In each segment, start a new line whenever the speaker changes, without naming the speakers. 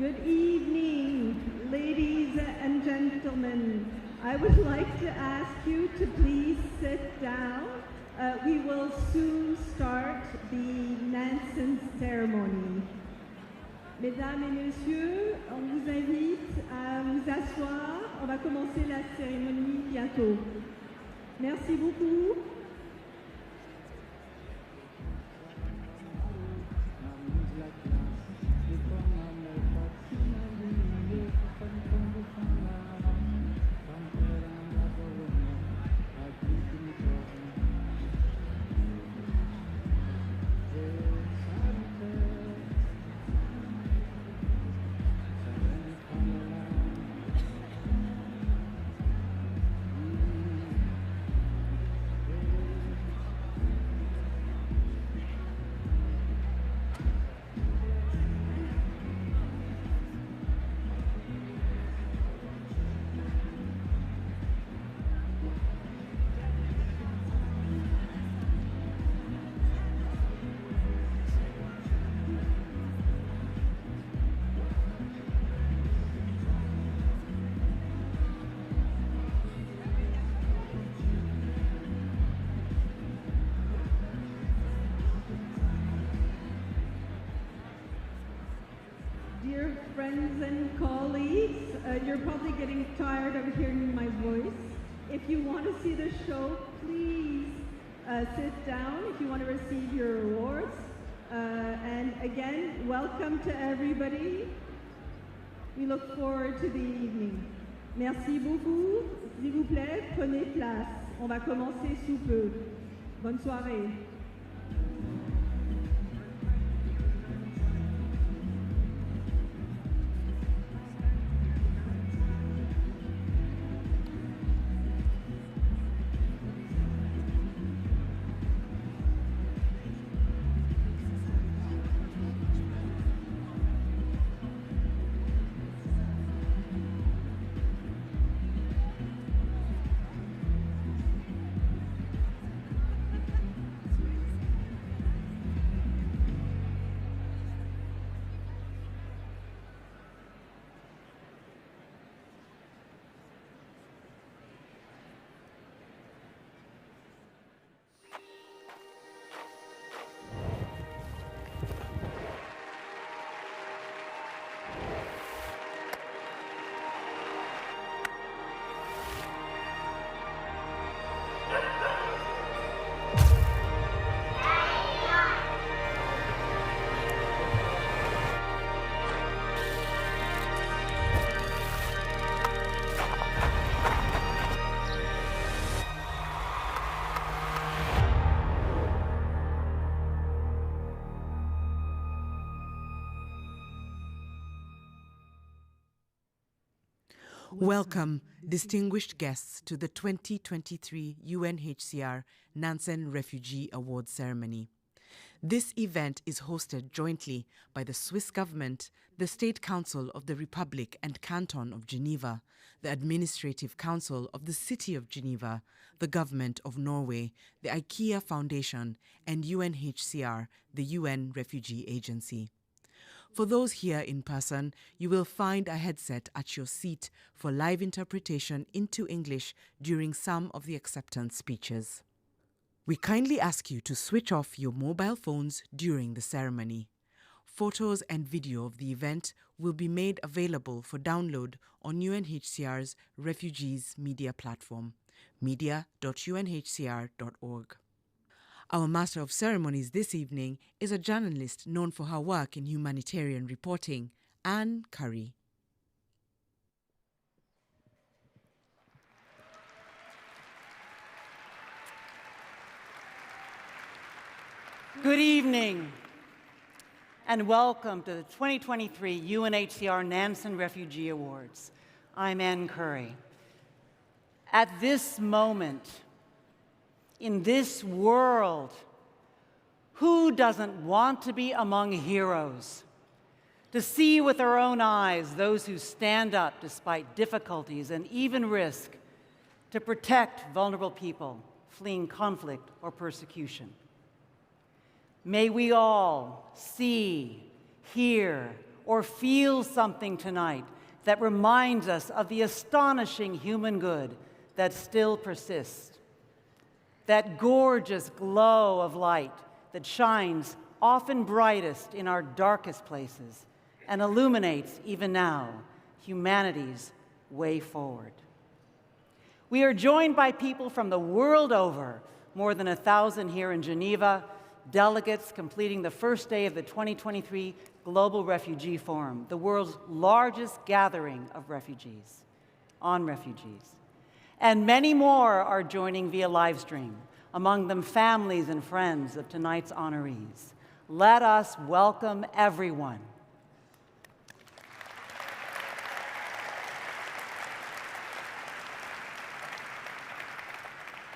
Good evening, ladies and gentlemen. I would like to ask you to please sit down. We will soon start the Nansen ceremony. Mesdames et messieurs, on vous invite à vous asseoir. On va commencer la cérémonie bientôt. Merci beaucoup. Dear friends and colleagues, you're probably getting tired of hearing my voice. If you want to see the show, please sit down if you want to receive your awards. And again, welcome to everybody. We look forward to the evening. Merci beaucoup. S'il vous plaît, prenez place. On va commencer sous peu. Bonne soirée.
Welcome, distinguished guests, to the 2023 UNHCR Nansen Refugee Award ceremony. This event is hosted jointly by the Swiss government, the State Council of the Republic and Canton of Geneva, the Administrative Council of the City of Geneva, the Government of Norway, the IKEA Foundation, and UNHCR, the UN Refugee Agency. For those here in person, you will find a headset at your seat for live interpretation into English during some of the acceptance speeches. We kindly ask you to switch off your mobile phones during the ceremony. Photos and video of the event will be made available for download on UNHCR's Refugees Media platform, media.unhcr.org. Our Master of Ceremonies this evening is a journalist known for her work in humanitarian reporting, Anne Curry.
Good evening, and welcome to the 2023 UNHCR Nansen Refugee Awards. I'm Anne Curry. At this moment, in this world, who doesn't want to be among heroes? To see with our own eyes those who stand up despite difficulties and even risk to protect vulnerable people fleeing conflict or persecution. May we all see, hear, or feel something tonight that reminds us of the astonishing human good that still persists. That gorgeous glow of light that shines often brightest in our darkest places and illuminates, even now, humanity's way forward. We are joined by people from the world over, more than 1,000 here in Geneva, delegates completing the first day of the 2023 Global Refugee Forum, the world's largest gathering of refugees, on refugees. And many more are joining via live stream, among them families and friends of tonight's honorees. Let us welcome everyone.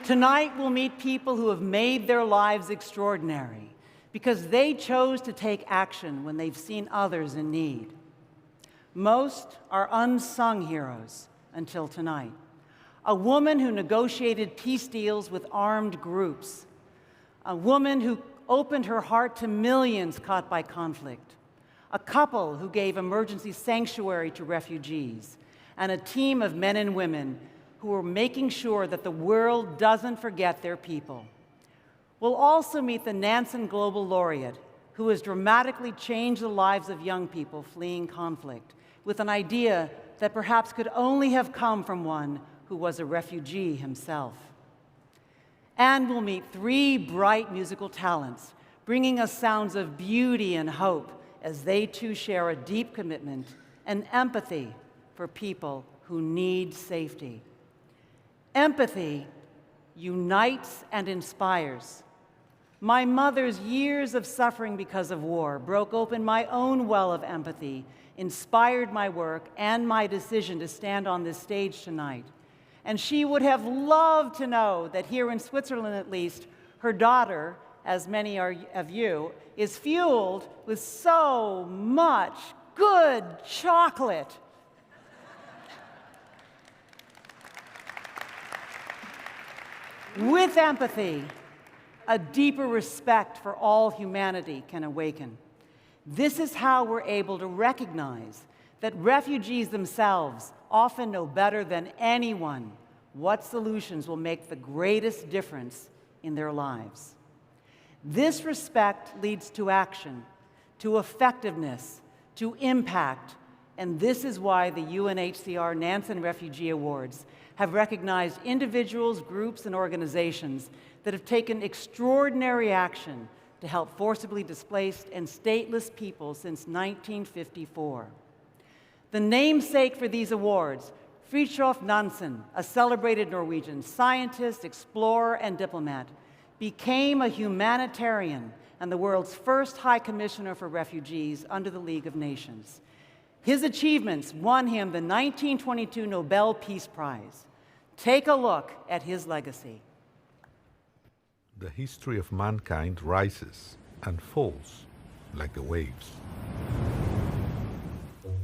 Tonight we'll meet people who have made their lives extraordinary because they chose to take action when they've seen others in need. Most are unsung heroes until tonight. A woman who negotiated peace deals with armed groups. A woman who opened her heart to millions caught by conflict. A couple who gave emergency sanctuary to refugees. And a team of men and women who are making sure that the world doesn't forget their people. We'll also meet the Nansen Global Laureate, who has dramatically changed the lives of young people fleeing conflict, with an idea that perhaps could only have come from one who was a refugee himself. And we'll meet 3 bright musical talents, bringing us sounds of beauty and hope as they too share a deep commitment and empathy for people who need safety. Empathy unites and inspires. My mother's years of suffering because of war broke open my own well of empathy, inspired my work and my decision to stand on this stage tonight. And she would have loved to know that here in Switzerland, at least, her daughter, as many of you, is fueled with so much good chocolate. With empathy, a deeper respect for all humanity can awaken. This is how we're able to recognize that refugees themselves often know better than anyone what solutions will make the greatest difference in their lives. This respect leads to action, to effectiveness, to impact, and this is why the UNHCR Nansen Refugee Awards have recognized individuals, groups, and organizations that have taken extraordinary action to help forcibly displaced and stateless people since 1954. The namesake for these awards, Fridtjof Nansen, a celebrated Norwegian scientist, explorer, and diplomat, became a humanitarian and the world's first High Commissioner for Refugees under the League of Nations. His achievements won him the 1922 Nobel Peace Prize. Take a look at his legacy.
The history of mankind rises and falls like the waves.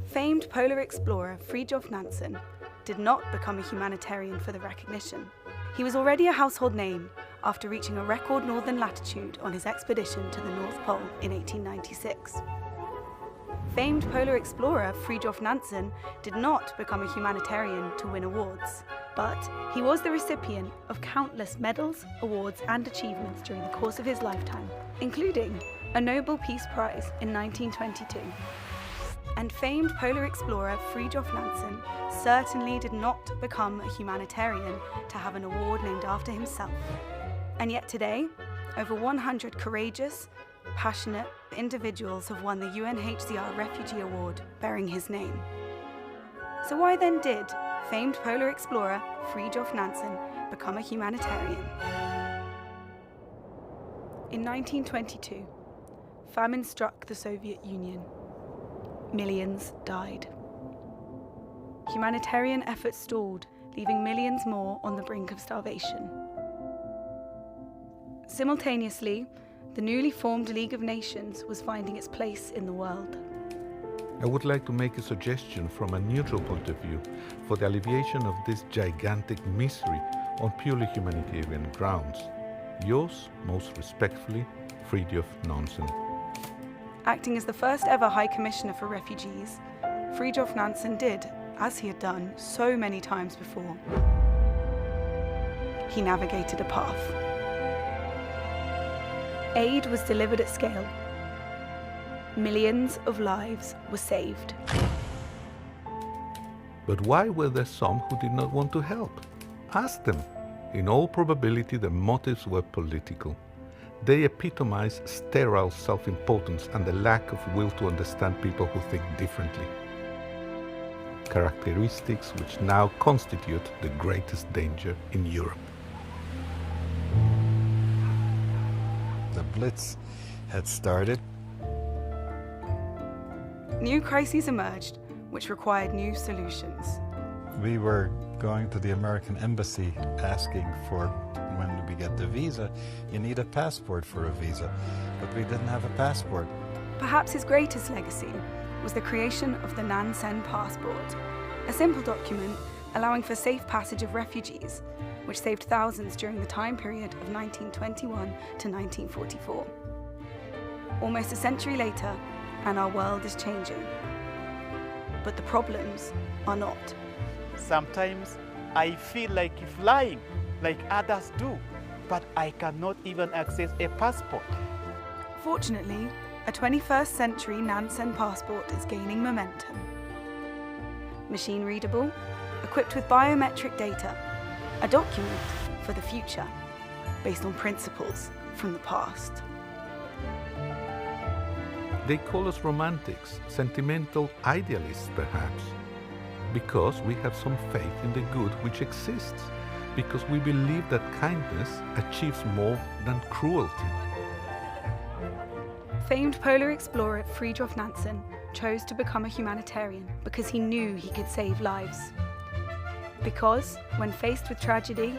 Famed polar explorer Fridtjof Nansen did not become a humanitarian for the recognition. He was already a household name after reaching a record northern latitude on his expedition to the North Pole in 1896. Famed polar explorer Fridtjof Nansen did not become a humanitarian to win awards, but he was the recipient of countless medals, awards, and achievements during the course of his lifetime, including a Nobel Peace Prize in 1922. And famed polar explorer Fridtjof Nansen certainly did not become a humanitarian to have an award named after himself. And yet today, over 100 courageous, passionate individuals have won the UNHCR Refugee Award bearing his name. So why then did famed polar explorer Fridtjof Nansen become a humanitarian? In 1922, famine struck the Soviet Union. Millions died. Humanitarian efforts stalled, leaving millions more on the brink of starvation. Simultaneously, the newly formed League of Nations was finding its place in the world.
I would like to make a suggestion from a neutral point of view for the alleviation of this gigantic misery on purely humanitarian grounds. Yours, most respectfully, Fridtjof Nansen.
Acting as the first ever High Commissioner for Refugees, Fridtjof Nansen did, as he had done so many times before. He navigated a path. Aid was delivered at scale. Millions of lives were saved.
But why were there some who did not want to help? Ask them. In all probability, their motives were political. They epitomize sterile self-importance and the lack of will to understand people who think differently. Characteristics which now constitute the greatest danger in Europe.
The Blitz had started.
New crises emerged, which required new solutions.
We were going to the American embassy asking for, when we get the visa, you need a passport for a visa, but we didn't have a passport.
Perhaps his greatest legacy was the creation of the Nansen Passport, a simple document allowing for safe passage of refugees, which saved thousands during the time period of 1921 to 1944. Almost a century later, and our world is changing. But the problems are not.
Sometimes I feel like flying, like others do, but I cannot even access a passport.
Fortunately, a 21st century Nansen passport is gaining momentum. Machine readable, equipped with biometric data, a document for the future, based on principles from the past.
They call us romantics, sentimental idealists perhaps, because we have some faith in the good which exists, because we believe that kindness achieves more than cruelty.
Famed polar explorer Fridtjof Nansen chose to become a humanitarian because he knew he could save lives. Because when faced with tragedy,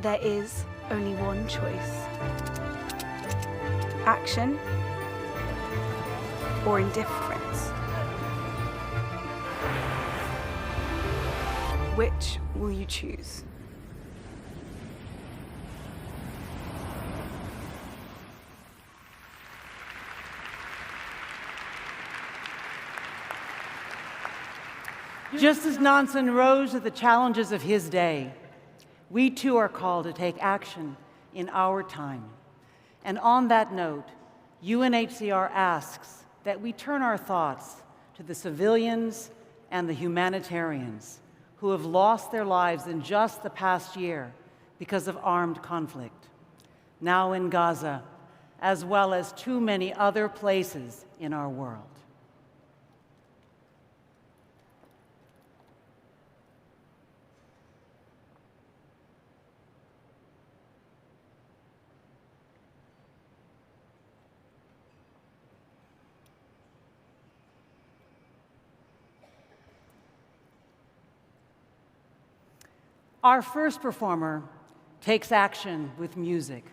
there is only one choice: action or indifference. Which will you choose?
Just as Nansen rose to the challenges of his day, we too are called to take action in our time. And on that note, UNHCR asks that we turn our thoughts to the civilians and the humanitarians who have lost their lives in just the past year because of armed conflict, now in Gaza, as well as too many other places in our world. Our first performer takes action with music,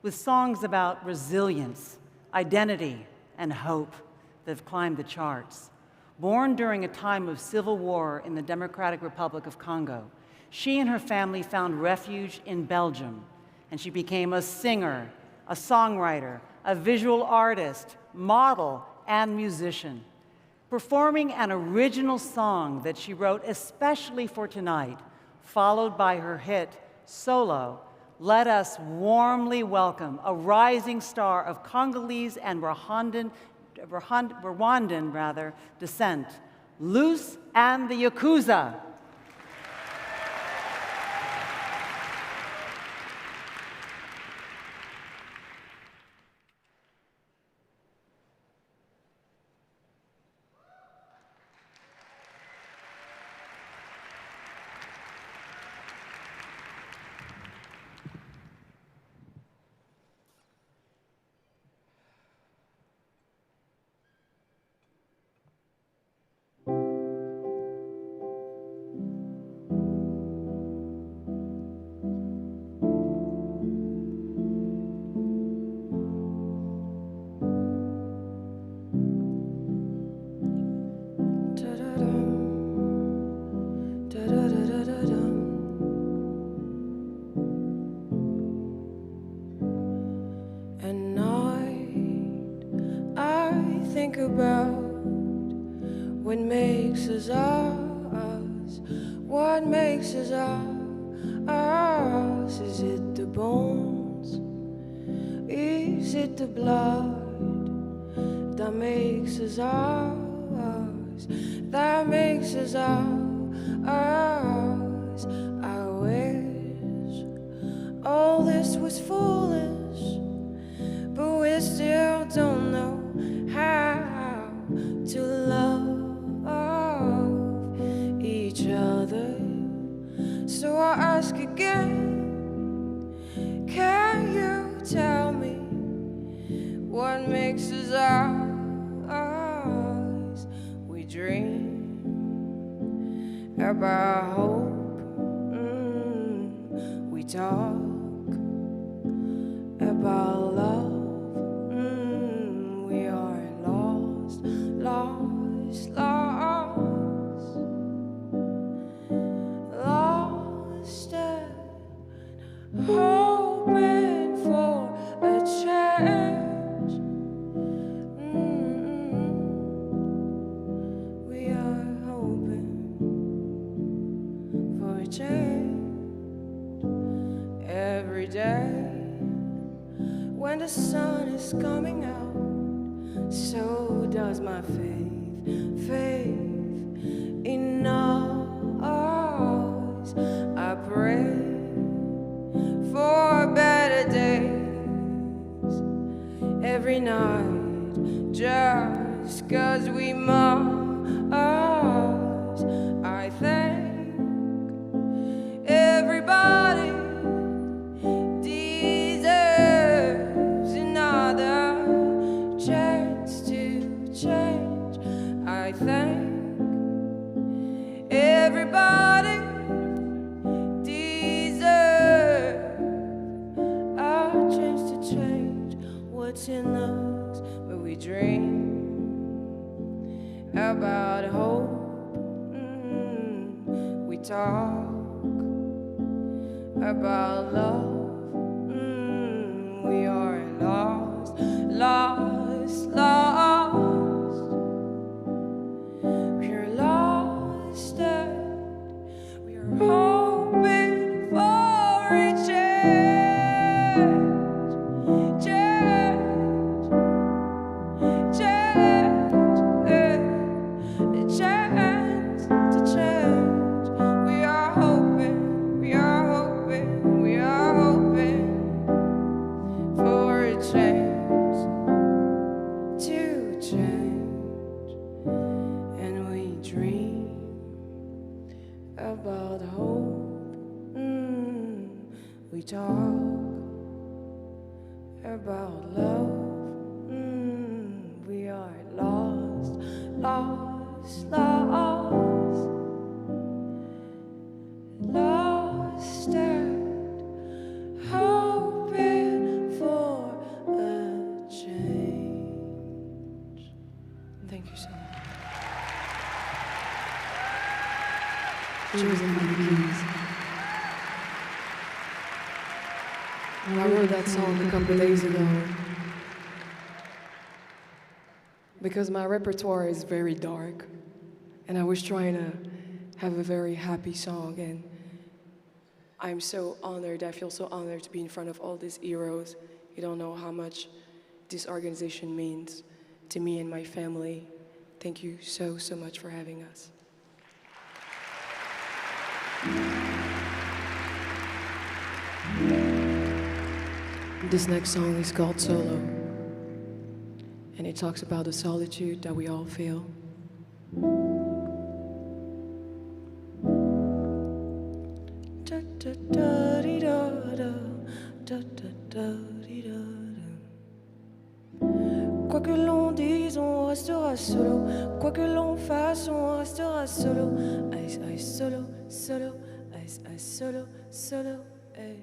with songs about resilience, identity, and hope that have climbed the charts. Born during a time of civil war in the Democratic Republic of Congo, she and her family found refuge in Belgium, and she became a singer, a songwriter, a visual artist, model, and musician, performing an original song that she wrote especially for tonight, followed by her hit, Solo. Let us warmly welcome a rising star of Congolese and Rwandan descent, Luce and the Yakuza.
What makes us us? What makes us us? Is it the bones? Is it the blood that makes us us? That makes us us. I wish all this was foolish, but we still don't know how to love each other. So I ask again, can you tell me what makes us us? We dream about hope, we talk about love. We are lost, lost, lost, lost and hoping for a change. We are hoping for a change every day. When the sun is coming out, so does my faith, faith in us. I pray for better days every night, just 'cause we must. I thank everybody deserves another chance to change. I thank everybody deserves a chance to change what's in us. But we dream about hope, we talk about love. We are lost, lost, lost. We're lost and we are hoping for a change, change, change, a chance to change. We are hoping, we are hoping, we are hoping for a change, to change. And we dream about hope, we talk about love. We are lost, lost, lost, lost and hoping for a change. Thank you so much.
Cheers and money, please. Well, I wrote that song a couple of days ago because my repertoire is very dark, and I was trying to have a very happy song, and I'm so honored, I feel so honored to be in front of all these heroes. You don't know how much this organization means to me and my family. Thank you so, so much for having us. This next song is called Solo, and it talks about the solitude that we all feel.
Quoi que l'on dise, on restera solo. Quoi que l'on fasse, on restera solo. Ice, ice, solo, solo. Ice, ice, solo, solo. Hey.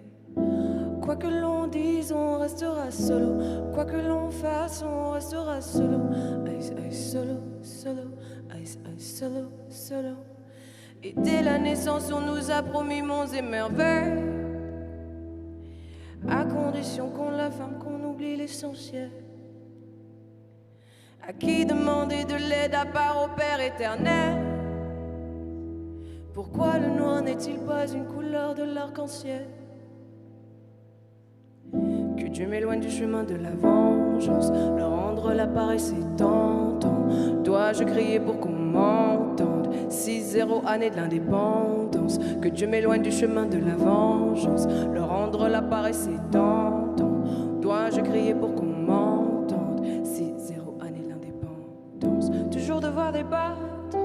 Quoi que l'on dise, on restera solo. Quoi que l'on fasse, on restera solo. Ice, ice, solo, solo. Ice, ice, solo, solo. Et dès la naissance, on nous a promis monts et merveilles, à condition qu'on la ferme, qu'on oublie l'essentiel. À qui demander de l'aide à part au Père éternel? Pourquoi le noir n'est-il pas une couleur de l'arc-en-ciel? Que Dieu m'éloigne du chemin de la vengeance, le rendre la paresse est tentant. Dois-je crier pour qu'on m'entende? 6-0 année de l'indépendance. Que Dieu m'éloigne du chemin de la vengeance, le rendre la paresse est tentant. Dois-je crier pour qu'on m'entende? 6-0 année de l'indépendance. Toujours devoir débattre,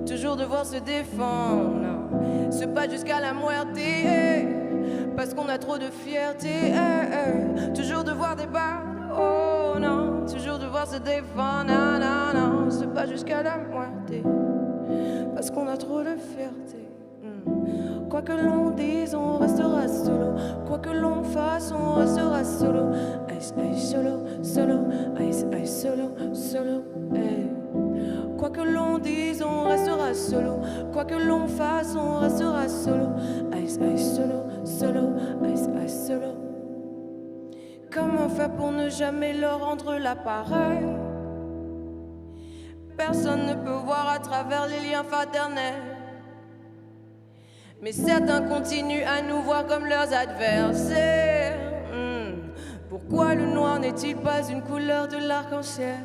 toujours devoir se défendre, se battre jusqu'à la muerte, parce qu'on a trop de fierté. Toujours devoir débattre, oh non, toujours devoir se défendre, non, non, non, se battre jusqu'à la muerte, parce qu'on a trop de fierté. Quoi que l'on dise, on restera solo. Quoi que l'on fasse, on restera solo. Ice, ice, solo, solo, ice, ice, solo, solo, hey. Quoi que l'on dise, on restera solo. Quoi que l'on fasse, on restera solo. Ice, ice, solo, solo, ice, ice, solo. Comment faire pour ne jamais leur rendre l'appareil? Personne ne peut voir à travers les liens fraternels, mais certains continuent à nous voir comme leurs adversaires. Pourquoi le noir n'est-il pas une couleur de l'arc-en-ciel?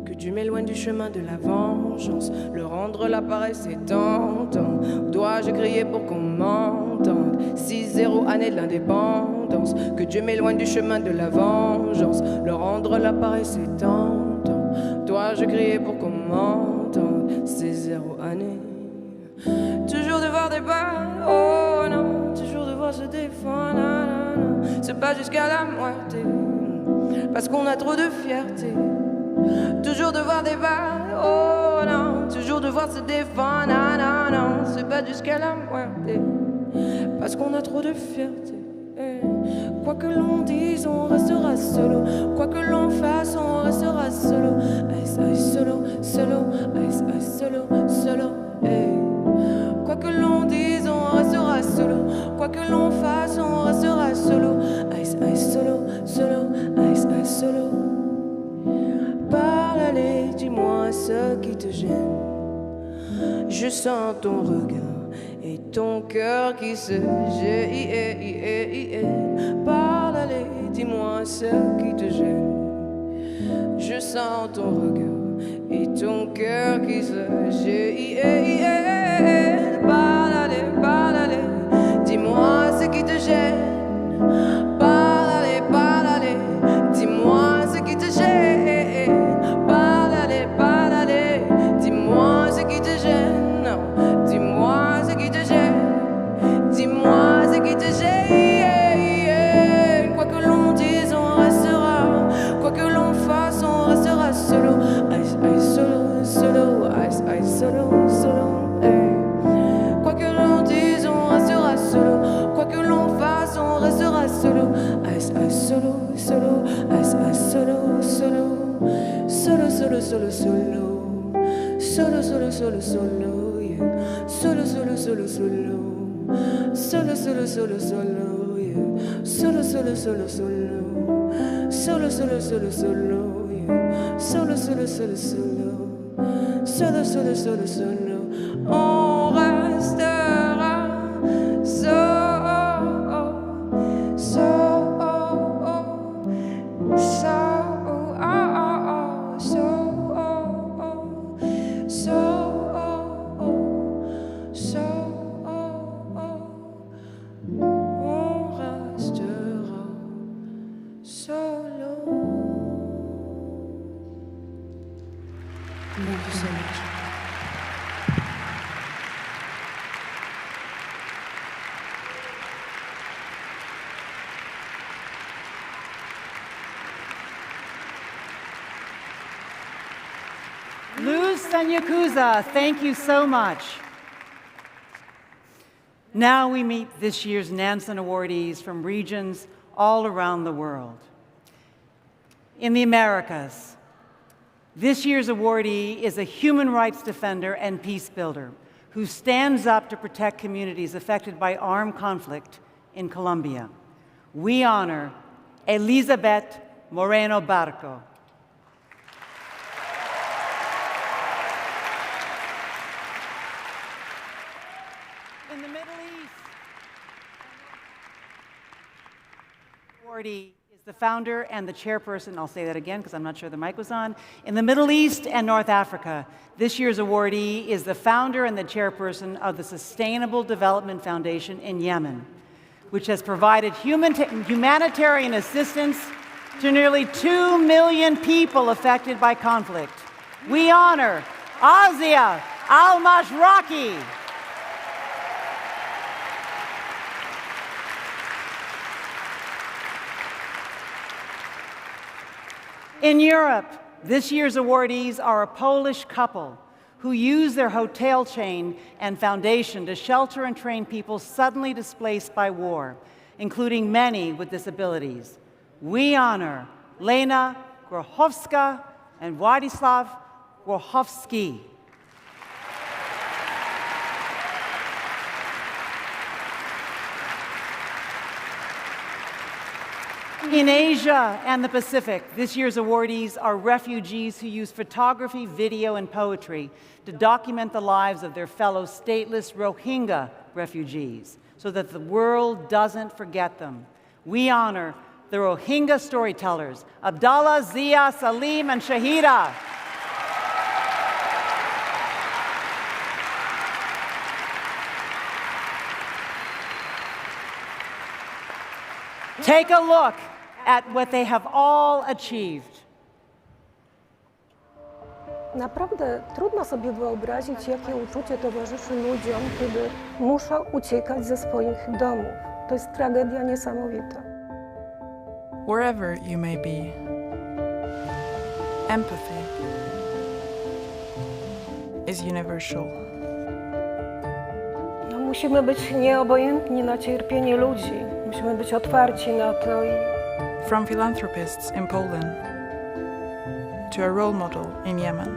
Que Dieu m'éloigne du chemin de la vengeance, le rendre la paresse est tentant. Dois-je crier pour qu'on m'entende? 6-0 année de l'indépendance. Que Dieu m'éloigne du chemin de la vengeance, le rendre la paresse est tentant. Dois-je crier pour qu'on m'entende? 6-0 année. Toujours devoir débattre, oh non, toujours devoir se défendre, non, non, non. Se battre jusqu'à la muerte, parce qu'on a trop de fierté. Toujours devoir débattre, oh non, toujours devoir se défendre, non, non, non. Se battre jusqu'à la muerte, parce qu'on a trop de fierté. Quoi que l'on dise, on restera solo. Quoi que l'on fasse, on restera solo. Ice, ice, solo, solo, ice, ice, solo, solo, hey. Quoi que l'on dise, on restera solo. Quoi que l'on fasse, on restera solo. Ice, ice, solo, solo, ice, ice, solo. Parle, allez, dis-moi ce qui te gêne. Je sens ton regard et ton cœur qui se gêne. Parle, allez, dis-moi ce qui te gêne. Je sens ton regard et ton cœur qui se gêne. Parle, allez, dis-moi ce qui te gêne. Parle, allez, dis-moi ce qui te gêne. Parle, allez, dis-moi ce qui te gêne. Non, dis-moi ce qui te gêne. Dis-moi ce qui te gêne. Quoi que l'on dise, on restera. Quoi que l'on fasse, on restera solo. Ice, ice, solo, solo, ice, ice, solo, solo, hey. Quoi que l'on dise, on restera solo. Quoi que l'on fasse, on restera solo. Ice, ice, solo, solo, ice, ice, solo, solo. Solo, solo, solo, solo. Solo, solo, solo, solo, yeah. Solo, solo, solo, solo. Solo, solo, solo, solo, yeah. Solo, solo, solo, solo. Solo, solo, solo, solo, yeah. Solo, solo, solo, solo. Solo, solo, solo, solo. On restera solo.
Luz Sanyakuza, thank you so much. Now we meet this year's Nansen awardees from regions all around the world. In the Americas, this year's awardee is a human rights defender and peace builder who stands up to protect communities affected by armed conflict in Colombia. We honor Elizabeth Moreno Barco. In the Middle East, awardee is the founder and the chairperson, I'll say that again because I'm not sure the mic was on. In the Middle East and North Africa, this year's awardee is the founder and the chairperson of the Sustainable Development Foundation in Yemen, which has provided humanitarian assistance to nearly 2 million people affected by conflict. We honor Azia Al-Mashraki. In Europe, this year's awardees are a Polish couple who use their hotel chain and foundation to shelter and train people suddenly displaced by war, including many with disabilities. We honor Lena Grochowska and Władysław Grochowski. In Asia and the Pacific, this year's awardees are refugees who use photography, video, and poetry to document the lives of their fellow stateless Rohingya refugees so that the world doesn't forget them. We honor the Rohingya storytellers, Abdallah, Zia, Salim, and Shahida. Take a look at what they have all achieved.
Naprawdę trudno sobie wyobrazić, jakie uczucie towarzyszy ludziom, kiedy muszą uciekać ze swoich domów. To jest tragedia niesamowita.
Wherever you may be, empathy is universal.
No, musimy być nieobojętni na cierpienie ludzi. Musimy być otwarci na to.
From philanthropists in Poland to a role model in Yemen.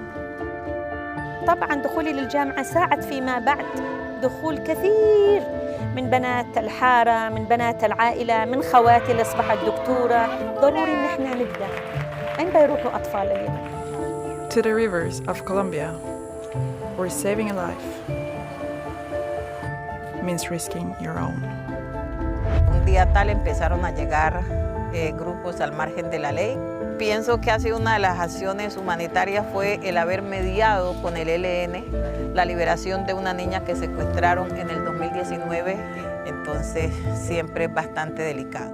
طبعاً دخولي للجامعة ساعد فيما بعد دخول كثير من بنات الحارة، من بنات العائلة، من خواتي اللي أصبحت دكتورة. ضروري إن إحنا نبدأ. أين بيروحوا أطفال اليمن؟
To the rivers of Colombia, where saving a life means risking your own.
Un día tal empezaron a llegar grupos al margen de la ley. Pienso que ha sido una de las acciones humanitarias fue el haber mediado con el ELN la liberación de una niña que secuestraron en el 2019, entonces siempre es bastante delicado.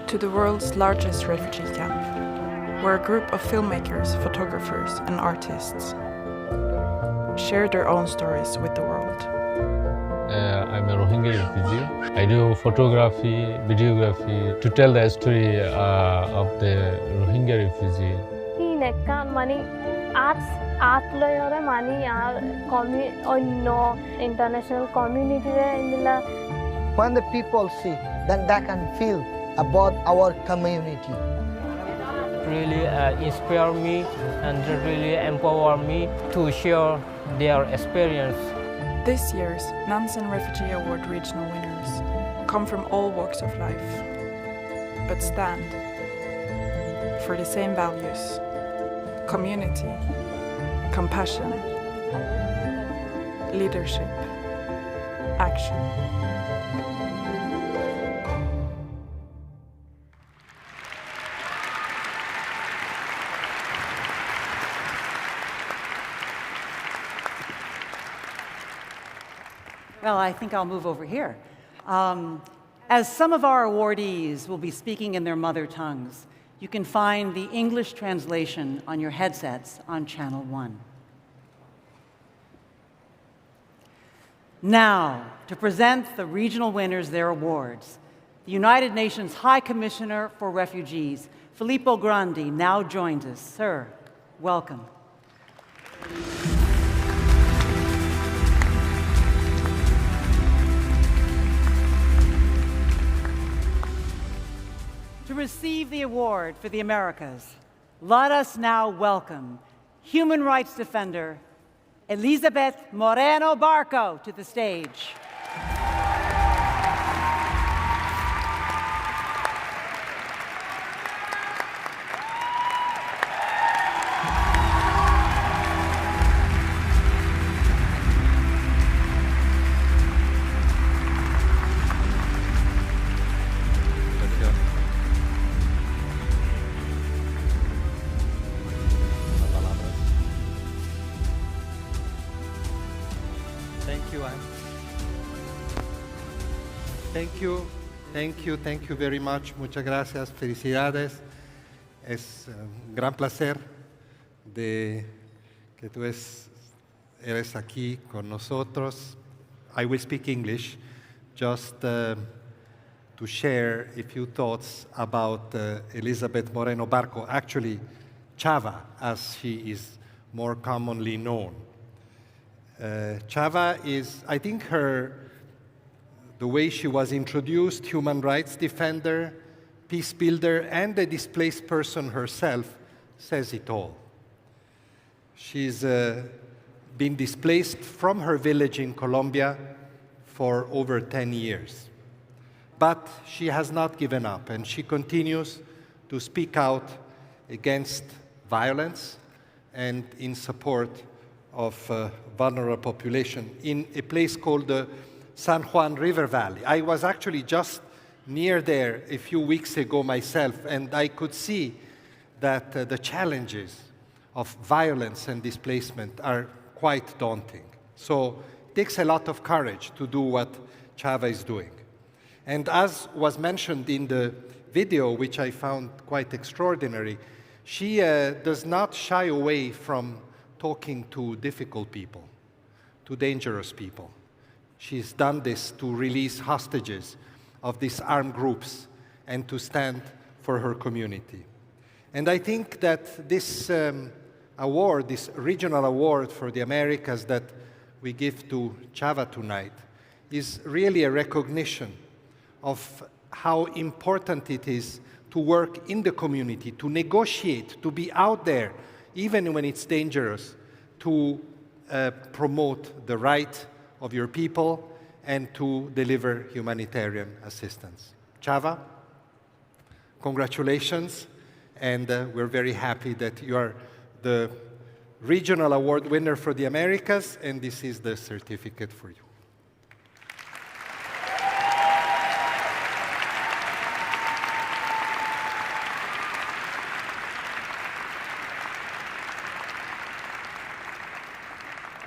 To the world's largest refugee camp, where a group of filmmakers, photographers, and artists share their own stories with the world.
I'm a Rohingya refugee. I do photography, videography to tell the story of the Rohingya refugee.
International community
when the people see, then they can feel about our community.
Really inspire me and really empower me to share their experience.
This year's Nansen Refugee Award regional winners come from all walks of life, but stand for the same values: community, compassion, leadership, action.
Well, I think I'll move over here. As some of our awardees will be speaking in their mother tongues, you can find the English translation on your headsets on Channel 1. Now, to present the regional winners their awards, the United Nations High Commissioner for Refugees, Filippo Grandi, now joins us. Sir, welcome. To receive the award for the Americas, let us now welcome human rights defender Elizabeth Moreno Barco to the stage.
Thank you, Anne. Thank you very much. Muchas gracias, felicidades. Es un gran placer de que tú eres aquí con nosotros. I will speak English just to share a few thoughts about Elizabeth Moreno Barco, actually Chava, as she is more commonly known. Chava is, I think the way she was introduced, human rights defender, peace builder, and a displaced person herself, says it all. She's been displaced from her village in Colombia for over 10 years. But she has not given up, and she continues to speak out against violence and in support of vulnerable population in a place called the San Juan River Valley. I was actually just near there a few weeks ago myself, and I could see that the challenges of violence and displacement are quite daunting. So it takes a lot of courage to do what Chava is doing. And as was mentioned in the video, which I found quite extraordinary, she does not shy away from talking to difficult people, to dangerous people. She's done this to release hostages of these armed groups and to stand for her community. And I think that this award, this regional award for the Americas that we give to Chava tonight, is really a recognition of how important it is to work in the community, to negotiate, to be out there, even when it's dangerous, to promote the right of your people and to deliver humanitarian assistance. Chava, congratulations, and we're very happy that you are the regional award winner for the Americas, and this is the certificate for you.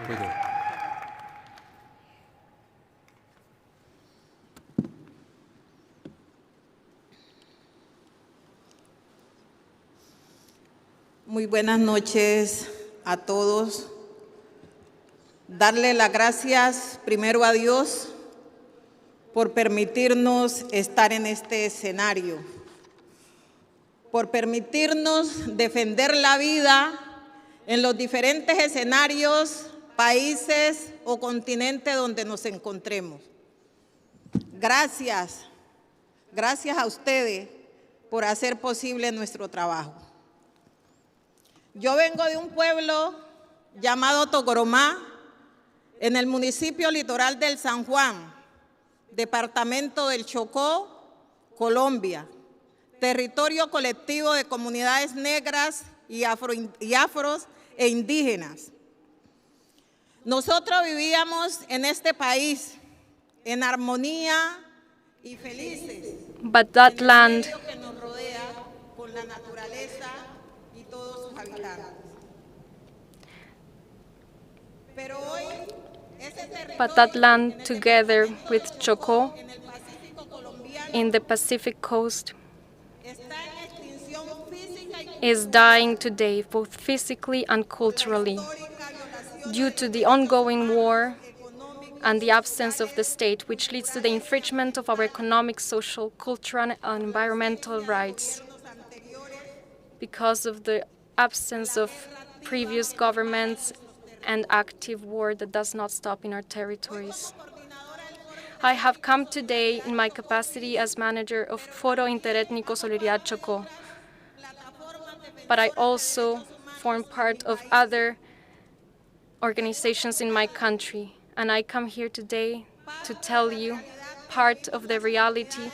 Over there.
Muy buenas noches a todos. Darle las gracias primero a Dios por permitirnos estar en este escenario, por permitirnos defender la vida en los diferentes escenarios, países o continentes donde nos encontremos. Gracias a ustedes por hacer posible nuestro trabajo. Yo vengo de un pueblo llamado Togoromá, en el municipio litoral del San Juan, departamento del Chocó, Colombia, territorio colectivo de comunidades negras y afros e indígenas. Nosotros vivíamos en este país en armonía y felices.
But that land
que nos rodea con la naturaleza y todos sus habitantes. Pero hoy
But that land, together with Chocó, in the Pacific coast, is dying today, both physically and culturally, due to the ongoing war and the absence of the state, which leads to the infringement of our economic, social, cultural, and environmental rights, because of the absence of previous governments and active war that does not stop in our territories. I have come today in my capacity as manager of Foro Interétnico Solidaridad Chocó, but I also form part of other organizations in my country, and I come here today to tell you part of the reality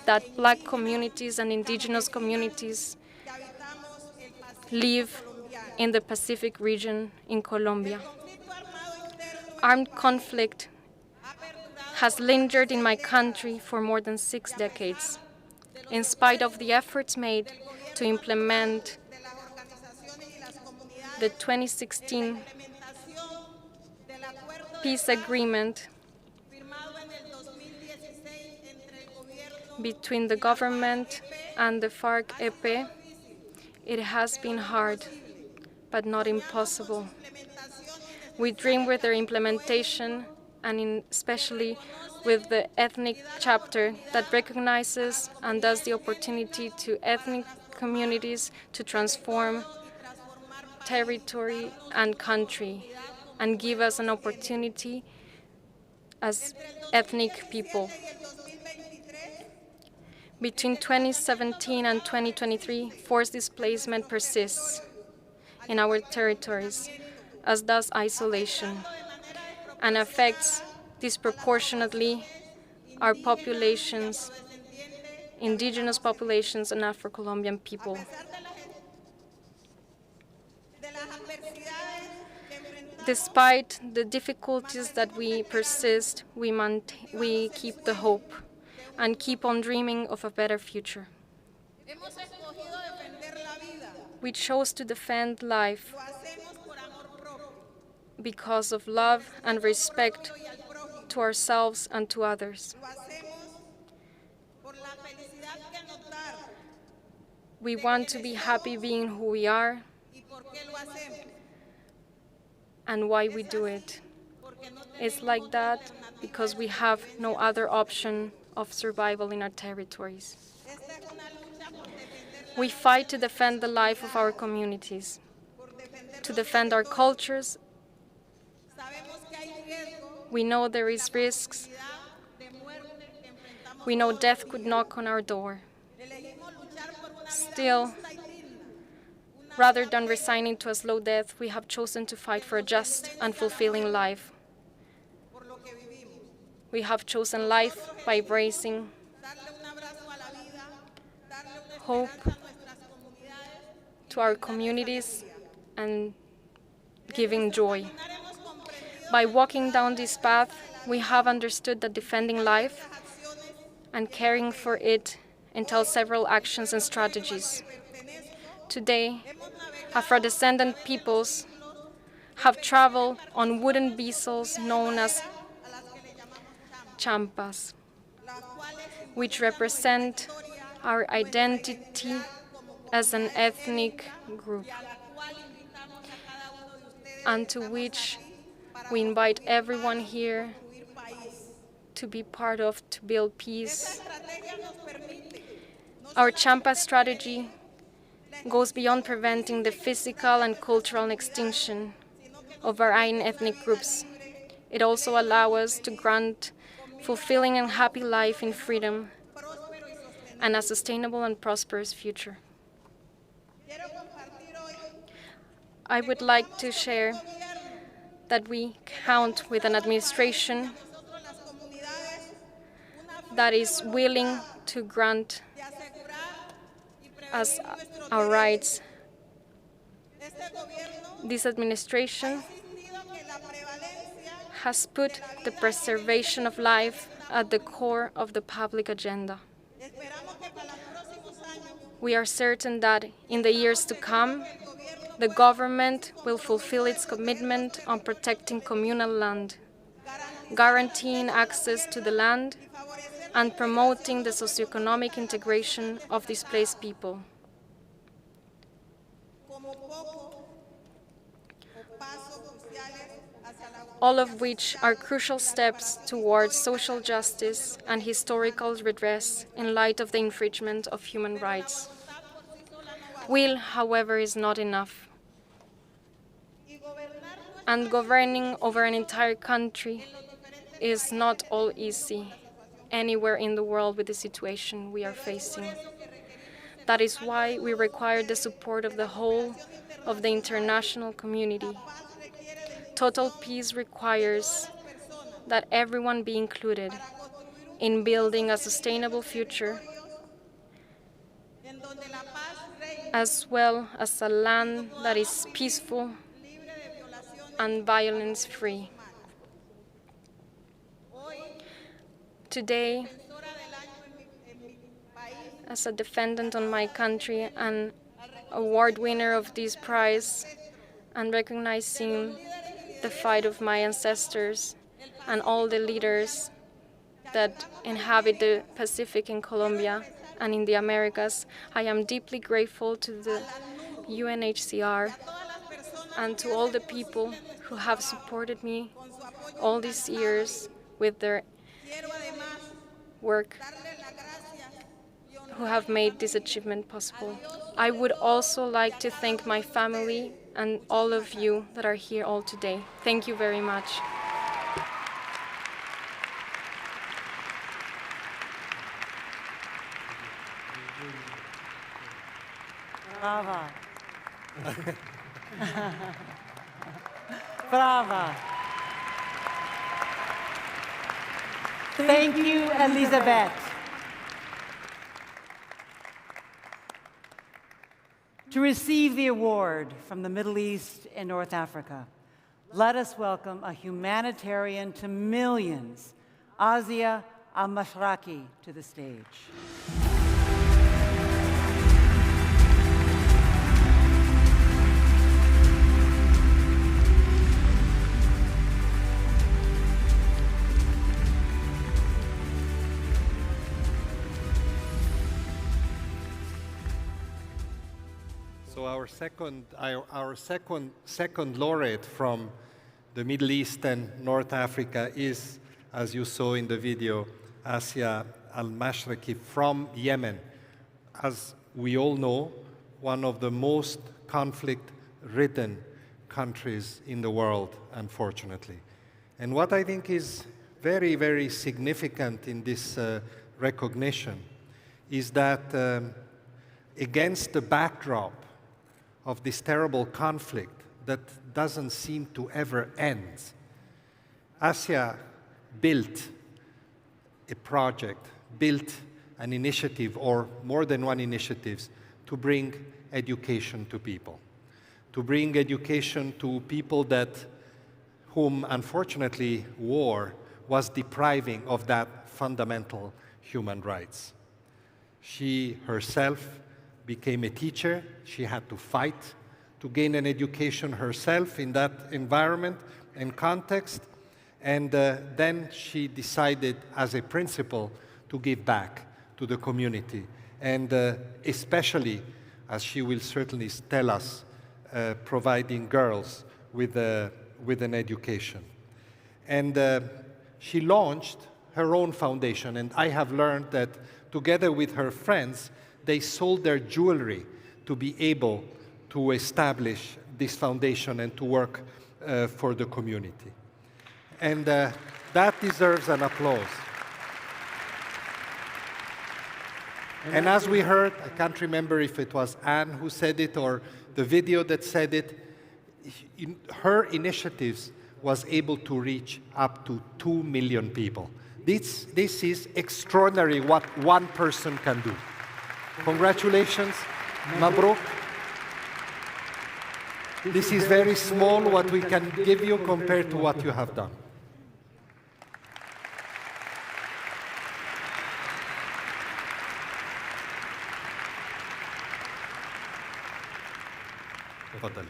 that Black communities and indigenous communities live in the Pacific region in Colombia. Armed conflict has lingered in my country for more than 6 decades, in spite of the efforts made to implement the 2016 peace agreement between the government and the FARC-EP, it has been hard, but not impossible. We dream with their implementation, and especially with the ethnic chapter that recognizes and does the opportunity to ethnic communities to transform territory and country and give us an opportunity as ethnic people. Between 2017 and 2023, forced displacement persists in our territories, as does isolation, and affects disproportionately our populations, indigenous populations, and Afro-Colombian people. Despite the difficulties that we persist, we keep the hope and keep on dreaming of a better future. We chose to defend life because of love and respect to ourselves and to others. We want to be happy being who we are and why we do it. It's like that because we have no other option of survival in our territories. We fight to defend the life of our communities, to defend our cultures. We know there is risks. We know death could knock on our door. Still, rather than resigning to a slow death, we have chosen to fight for a just and fulfilling life. We have chosen life by embracing hope to our communities and giving joy. By walking down this path, we have understood that defending life and caring for it entails several actions and strategies. Today, Afro-descendant peoples have traveled on wooden vessels known as champas, which represent our identity as an ethnic group, and to which we invite everyone here to be part of to build peace. Our champa strategy goes beyond preventing the physical and cultural extinction of our own ethnic groups. It also allows us to grant fulfilling and happy life in freedom and a sustainable and prosperous future. I would like to share that we count with an administration that is willing to grant us our rights. This administration has put the preservation of life at the core of the public agenda. We are certain that in the years to come, the government will fulfill its commitment on protecting communal land, guaranteeing access to the land, and promoting the socioeconomic integration of displaced people. All of which are crucial steps towards social justice and historical redress in light of the infringement of human rights. Will, however, is not enough. And governing over an entire country is not all easy anywhere in the world with the situation we are facing. That is why we require the support of the whole of the international community. Total peace requires that everyone be included in building a sustainable future, as well as a land that is peaceful and violence-free. Today, as a defendant on my country and award winner of this prize, and recognizing the fight of my ancestors and all the leaders that inhabit the Pacific in Colombia and in the Americas. I am deeply grateful to the UNHCR and to all the people who have supported me all these years with their work, who have made this achievement possible. I would also like to thank my family and all of you that are here all today. Thank you very much.
Brava. Brava. Thank you, Elizabeth. To receive the award from the Middle East and North Africa, let us welcome a humanitarian to millions, Asia Al-Mashraki, to the stage.
So our second laureate from the Middle East and North Africa is, as you saw in the video, Asia Al-Mashraki from Yemen. As we all know, one of the most conflict-ridden countries in the world, unfortunately. And what I think is very, very significant in this recognition is that against the backdrop of this terrible conflict that doesn't seem to ever end, Asia built a project, built an initiative, or more than one initiatives, to bring education to people. To bring education to people whom, unfortunately, war was depriving of that fundamental human rights. She herself became a teacher. She had to fight to gain an education herself in that environment and context. And then she decided, as a principle, to give back to the community. And especially, as she will certainly tell us, providing girls with an education. And she launched her own foundation. And I have learned that together with her friends, they sold their jewelry to be able to establish this foundation and to work for the community. And that deserves an applause. And as we heard, I can't remember if it was Anne who said it or the video that said it, her initiatives was able to reach up to 2 million people. This is extraordinary what one person can do. Congratulations, Mabruk. This is very small what we can give you compared to what you have done. تفضل.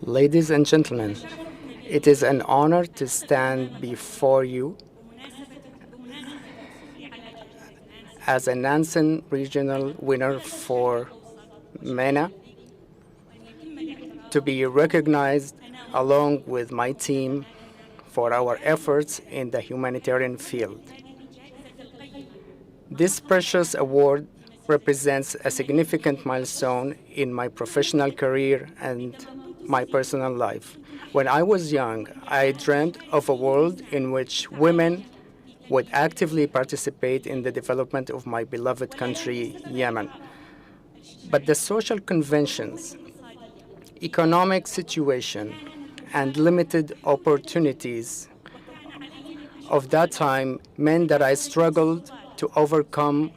Ladies and gentlemen, it is an honor to stand before you as a Nansen Regional winner for MENA, to be recognized along with my team for our efforts in the humanitarian field. This precious award represents a significant milestone in my professional career and my personal life. When I was young, I dreamt of a world in which women would actively participate in the development of my beloved country, Yemen. But the social conventions, economic situation, and limited opportunities of that time meant that I struggled to overcome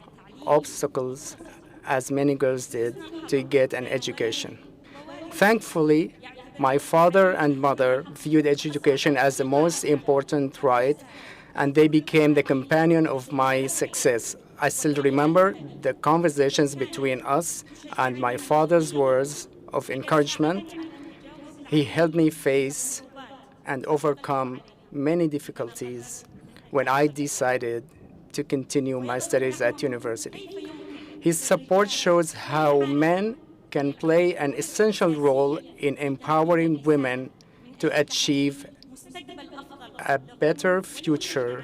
obstacles, as many girls did, to get an education. Thankfully, My father and mother viewed education as the most important right, and they became the companion of my success. I still remember the conversations between us and my father's words of encouragement. He helped me face and overcome many difficulties when I decided to continue my studies at university. His support shows how men can play an essential role in empowering women to achieve a better future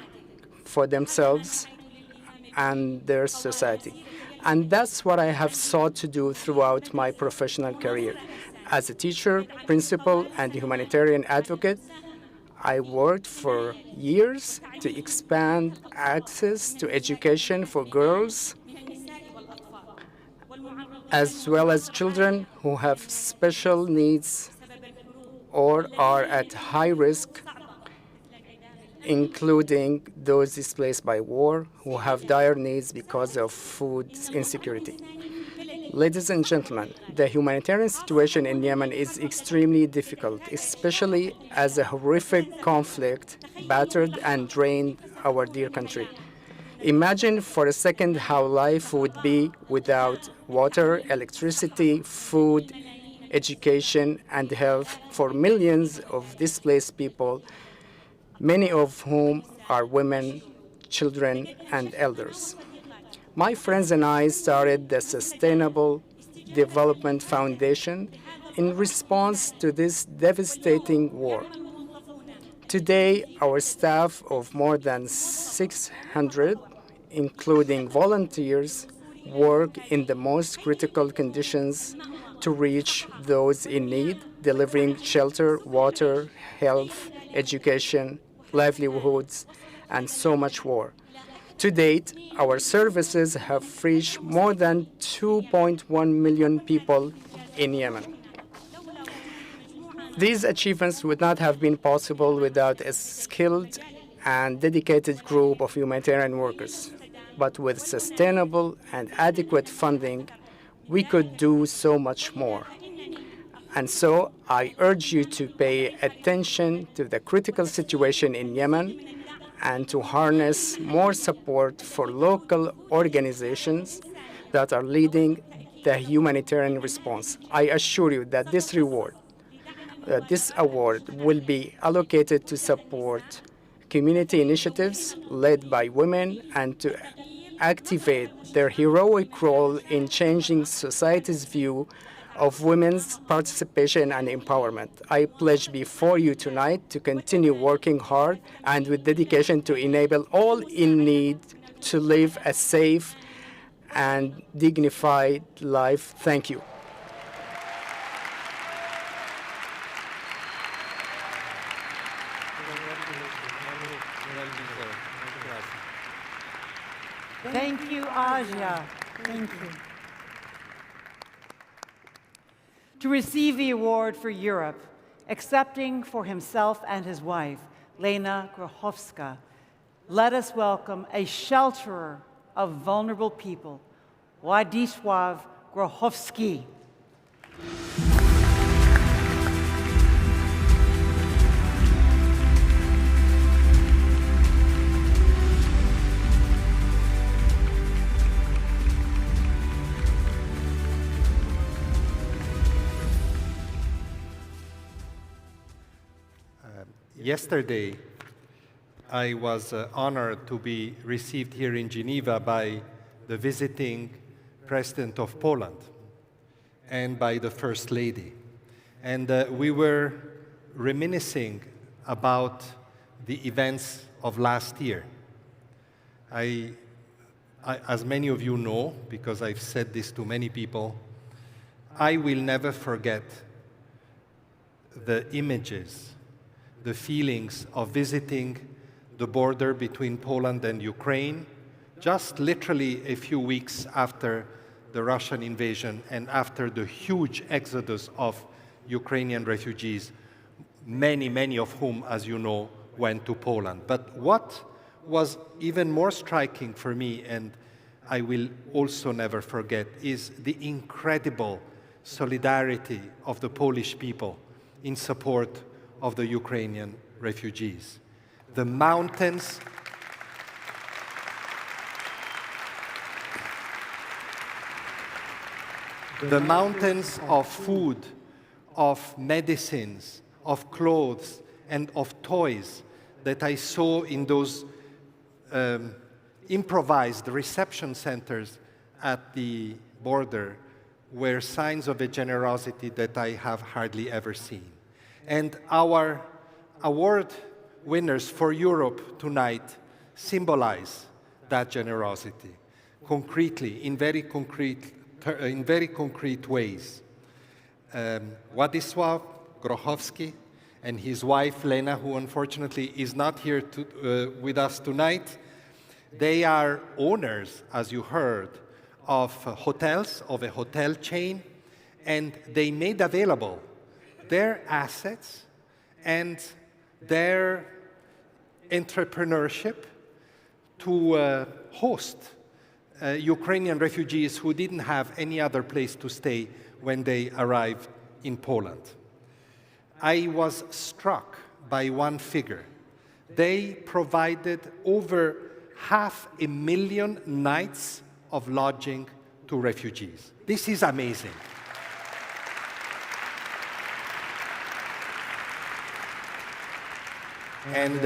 for themselves and their society. And that's what I have sought to do throughout my professional career. As a teacher, principal, and humanitarian advocate, I worked for years to expand access to education for girls, as well as children who have special needs or are at high risk, including those displaced by war who have dire needs because of food insecurity. Ladies and gentlemen, the humanitarian situation in Yemen is extremely difficult, especially as a horrific conflict battered and drained our dear country. Imagine for a second how life would be without water, electricity, food, education, and health for millions of displaced people, many of whom are women, children, and elders. My friends and I started the Sustainable Development Foundation in response to this devastating war. Today, our staff of more than 600, including volunteers, work in the most critical conditions to reach those in need, delivering shelter, water, health, education, livelihoods, and so much more. To date, our services have reached more than 2.1 million people in Yemen. These achievements would not have been possible without a skilled and dedicated group of humanitarian workers. But with sustainable and adequate funding, we could do so much more. And so I urge you to pay attention to the critical situation in Yemen and to harness more support for local organizations that are leading the humanitarian response. I assure you that this award will be allocated to support community initiatives led by women and to activate their heroic role in changing society's view of women's participation and empowerment. I pledge before you tonight to continue working hard and with dedication to enable all in need to live a safe and dignified life. Thank you.
Thank you, Aja. Thank you. To receive the award for Europe, accepting for himself and his wife, Lena Grochowska, let us welcome a shelterer of vulnerable people, Władysław Grochowski.
Yesterday, I was honored to be received here in Geneva by the visiting President of Poland and by the First Lady. And we were reminiscing about the events of last year. As many of you know, because I've said this to many people, I will never forget the images, the feelings of visiting the border between Poland and Ukraine, just literally a few weeks after the Russian invasion and after the huge exodus of Ukrainian refugees, many of whom, as you know, went to Poland. But what was even more striking for me, and I will also never forget, is the incredible solidarity of the Polish people in support of the Ukrainian refugees. The mountains of food, of medicines, of clothes, and of toys that I saw in those improvised reception centers at the border were signs of a generosity that I have hardly ever seen. And our award winners for Europe tonight symbolize that generosity concretely, in very concrete ways. Władysław Grochowski and his wife Lena, who unfortunately is not here with us tonight, they are owners, as you heard, of hotels, of a hotel chain, and they made available their assets and their entrepreneurship to host Ukrainian refugees who didn't have any other place to stay when they arrived in Poland. I was struck by one figure. They provided over 500,000 nights of lodging to refugees. This is amazing. And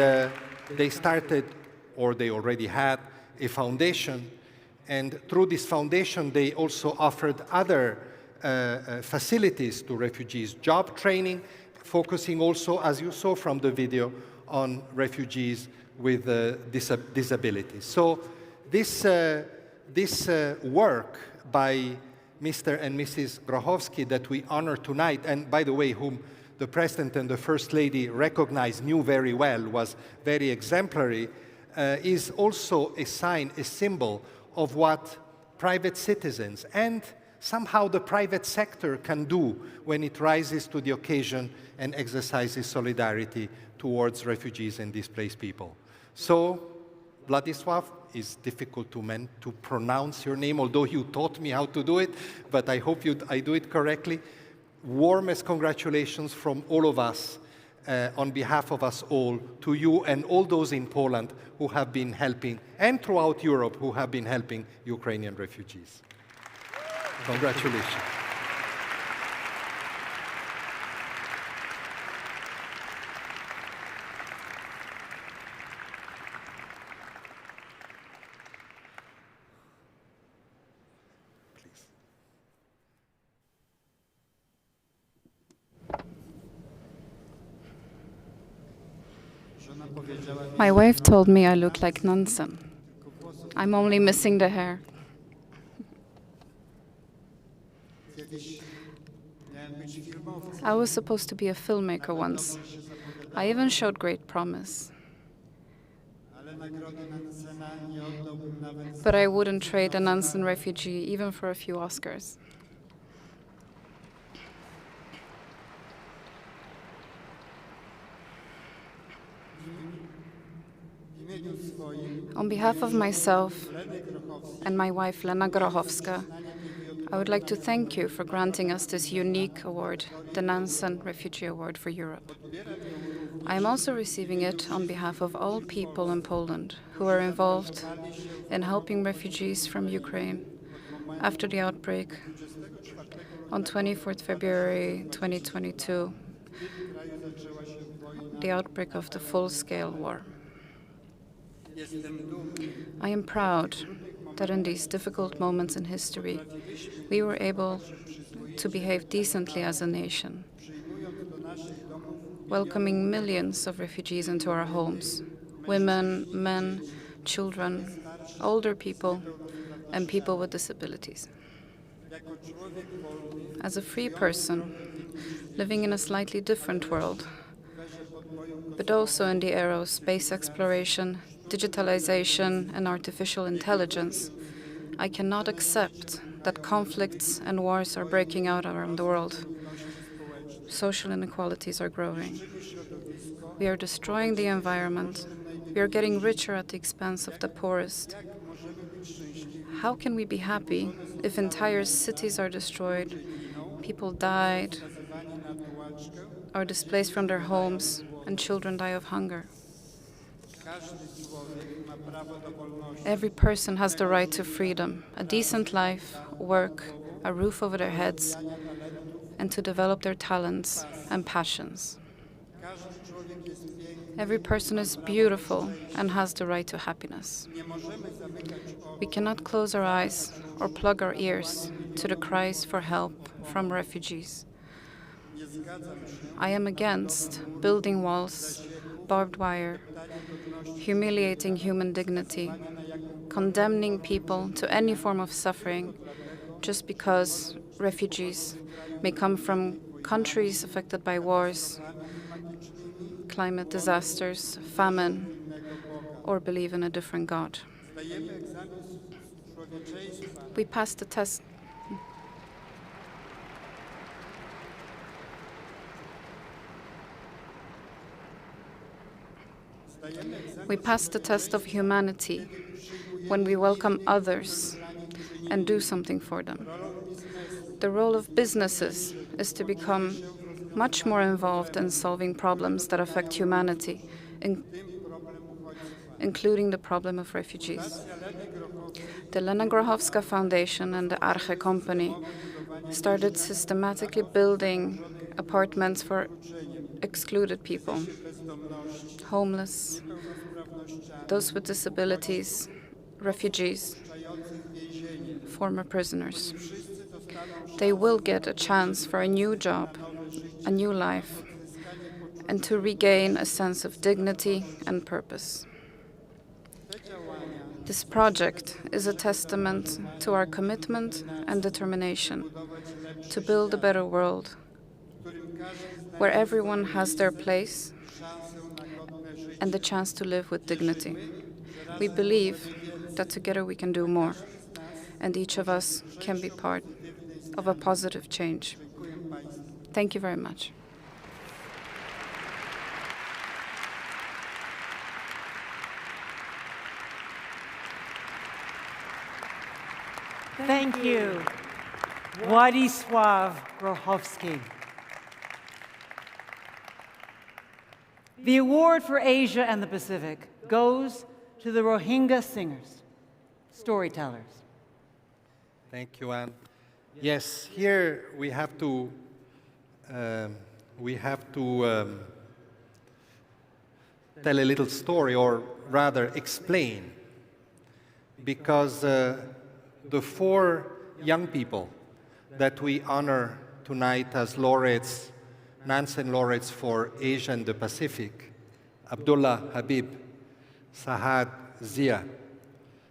they started, or they already had, a foundation. And through this foundation, they also offered other facilities to refugees, job training, focusing also, as you saw from the video, on refugees with disabilities. So this work by Mr. and Mrs. Grochowski that we honor tonight, and by the way, whom the President and the First Lady recognized, knew very well, was very exemplary, is also a sign, a symbol of what private citizens and somehow the private sector can do when it rises to the occasion and exercises solidarity towards refugees and displaced people. So, Władysław, is difficult to pronounce your name, although you taught me how to do it, but I hope I do it correctly. Warmest congratulations from all of us, on behalf of us all, to you and all those in Poland who have been helping, and throughout Europe who have been helping Ukrainian refugees. Congratulations.
My wife told me I look like Nansen. I'm only missing the hair. I was supposed to be a filmmaker once. I even showed great promise. But I wouldn't trade a Nansen refugee even for a few Oscars. On behalf of myself and my wife, Lena Grochowska, I would like to thank you for granting us this unique award, the Nansen Refugee Award for Europe. I am also receiving it on behalf of all people in Poland who are involved in helping refugees from Ukraine after the outbreak on 24th February 2022, the outbreak of the full-scale war. I am proud that in these difficult moments in history, we were able to behave decently as a nation, welcoming millions of refugees into our homes, women, men, children, older people, and people with disabilities. As a free person, living in a slightly different world, but also in the era of space exploration, digitalization, and artificial intelligence, I cannot accept that conflicts and wars are breaking out around the world. Social inequalities are growing. We are destroying the environment. We are getting richer at the expense of the poorest. How can we be happy if entire cities are destroyed, people died, are displaced from their homes, and children die of hunger. Every person has the right to freedom, a decent life, work, a roof over their heads, and to develop their talents and passions. Every person is beautiful and has the right to happiness. We cannot close our eyes or plug our ears to the cries for help from refugees. I am against building walls, barbed wire, humiliating human dignity, condemning people to any form of suffering just because refugees may come from countries affected by wars, climate disasters, famine, or believe in a different God. We passed the test. We pass the test of humanity when we welcome others and do something for them. The role of businesses is to become much more involved in solving problems that affect humanity, including the problem of refugees. The Lena Grochowska Foundation and the Arche Company started systematically building apartments for excluded people, homeless, those with disabilities, refugees, former prisoners. They will get a chance for a new job, a new life, and to regain a sense of dignity and purpose. This project is a testament to our commitment and determination to build a better world where everyone has their place and the chance to live with dignity. We believe that together we can do more, and each of us can be part of a positive change. Thank you very much.
Thank you, Władysław Grochowski. The award for Asia and the Pacific goes to the Rohingya singers, storytellers.
Thank you, Anne. Yes, here we have to tell a little story, or rather explain, because the 4 young people that we honor tonight as laureates, Nansen laureates for Asia and the Pacific, Abdullah Habib, Sahad Zia,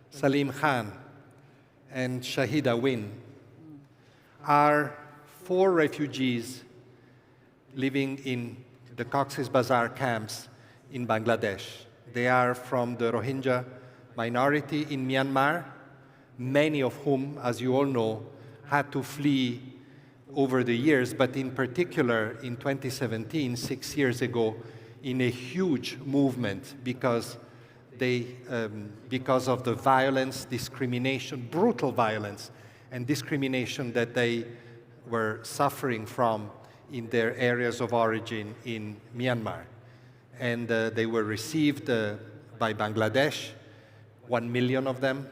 Salim Khan, and Shahida Win, are 4 refugees living in the Cox's Bazar camps in Bangladesh. They are from the Rohingya minority in Myanmar, many of whom, as you all know, had to flee over the years, but in particular in 2017, 6 years ago, in a huge movement because of the violence, discrimination, brutal violence and discrimination that they were suffering from in their areas of origin in Myanmar. And they were received by Bangladesh, 1 million of them.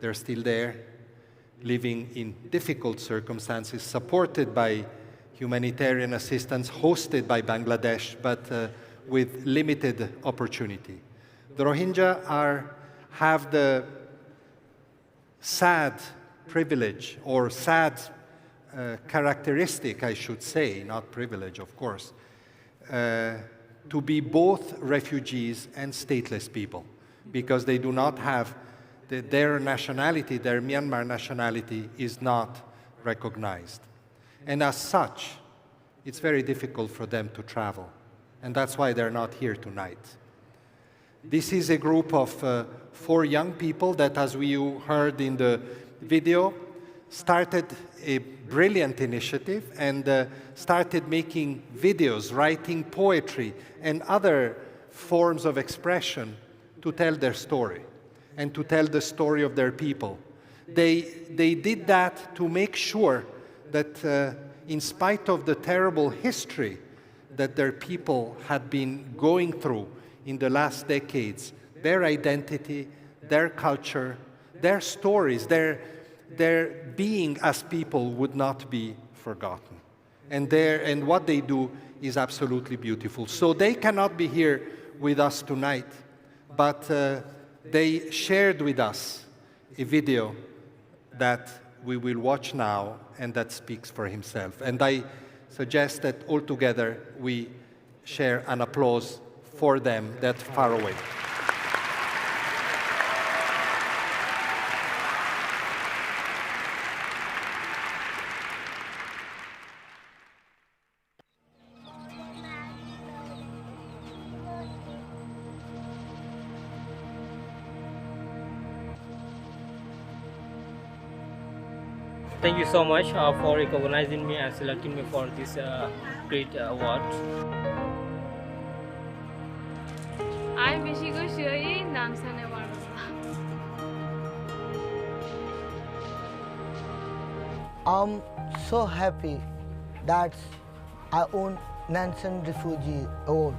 They're still there, living in difficult circumstances, supported by humanitarian assistance, hosted by Bangladesh, but with limited opportunity. The Rohingya have the sad privilege, or sad characteristic, I should say, not privilege, of course, to be both refugees and stateless people, because they do not have their nationality, their Myanmar nationality is not recognized. And as such, it's very difficult for them to travel. And that's why they're not here tonight. This is a group of 4 young people that, as we heard in the video, started a brilliant initiative and started making videos, writing poetry, and other forms of expression to tell their story and to tell the story of their people. They did that to make sure that in spite of the terrible history that their people had been going through in the last decades, their identity, their culture, their stories, their being as people would not be forgotten. And what they do is absolutely beautiful. So they cannot be here with us tonight, but they shared with us a video that we will watch now and that speaks for himself. And I suggest that all together we share an applause for them that far away.
Thank you so much for recognizing me and selecting me for this great award.
I'm UNHCR Nansen Award.
I'm so happy that I won Nansen Refugee Award.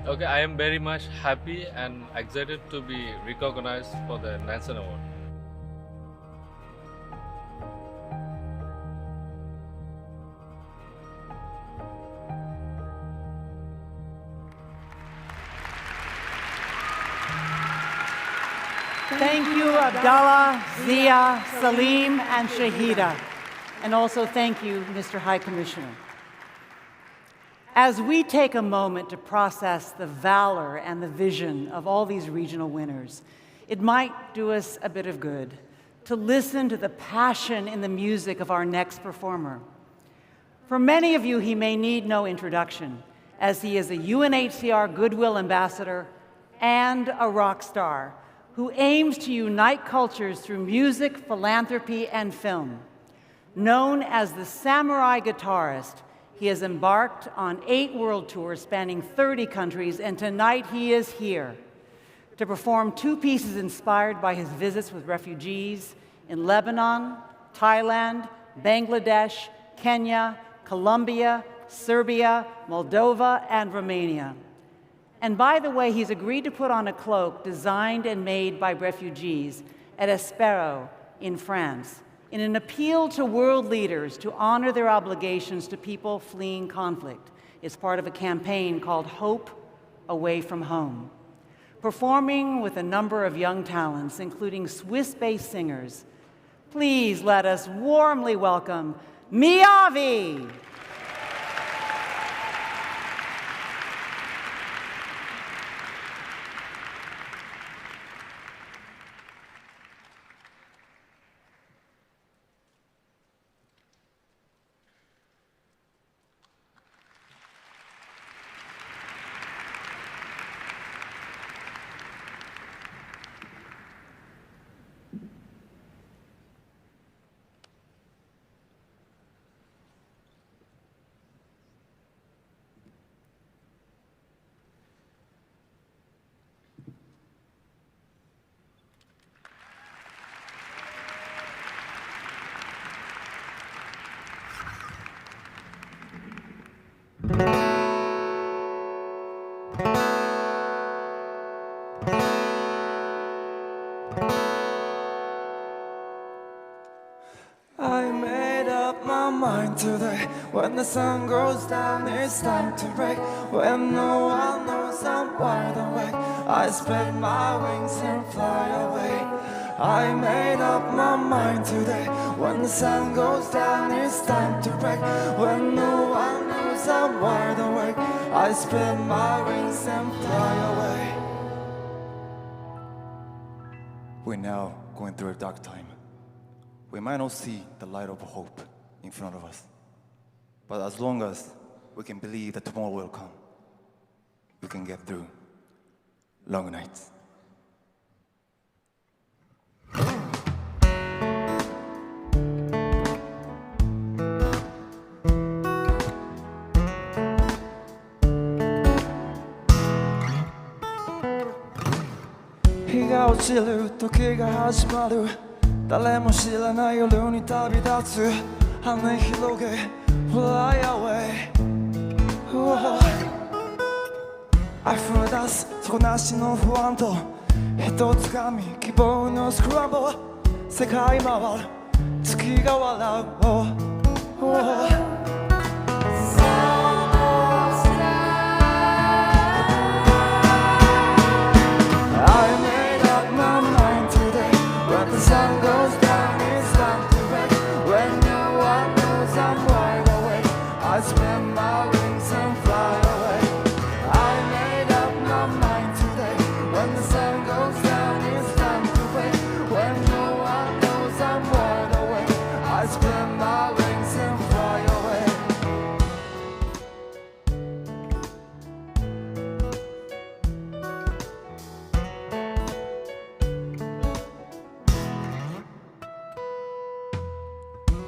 Okay, I am very much happy and excited to be recognized for the Nansen Award.
Thank you, Abdallah, Zia, Salim, and Shahida. And also thank you, Mr. High Commissioner. As we take a moment to process the valor and the vision of all these regional winners, it might do us a bit of good to listen to the passion in the music of our next performer. For many of you, he may need no introduction, as he is a UNHCR Goodwill Ambassador and a rock star who aims to unite cultures through music, philanthropy, and film. Known as the Samurai Guitarist, he has embarked on 8 world tours spanning 30 countries, and tonight he is here to perform 2 pieces inspired by his visits with refugees in Lebanon, Thailand, Bangladesh, Kenya, Colombia, Serbia, Moldova, and Romania. And by the way, he's agreed to put on a cloak designed and made by refugees at Espero in France, in an appeal to world leaders to honor their obligations to people fleeing conflict. It's part of a campaign called Hope Away from Home. Performing with a number of young talents, including Swiss-based singers, please let us warmly welcome Miyavi.
I made up my mind today. When the sun goes down, it's time to break. When no one knows I'm wide awake, I spread my wings and fly away. I made up my mind today. When the sun goes down, it's time to break. When no one knows I'm wide awake, I spread my wings and fly away.
We're now going through a dark time. We might not see the light of hope in front of us, but as long as we can believe that tomorrow will come, we can get through long nights.
비가落ちる時が始まる誰も知らない夜に旅立つ羽広げ
fly away.溢れ出す底なしの不安と一つかみ希望のスクランブル世界回る月が笑う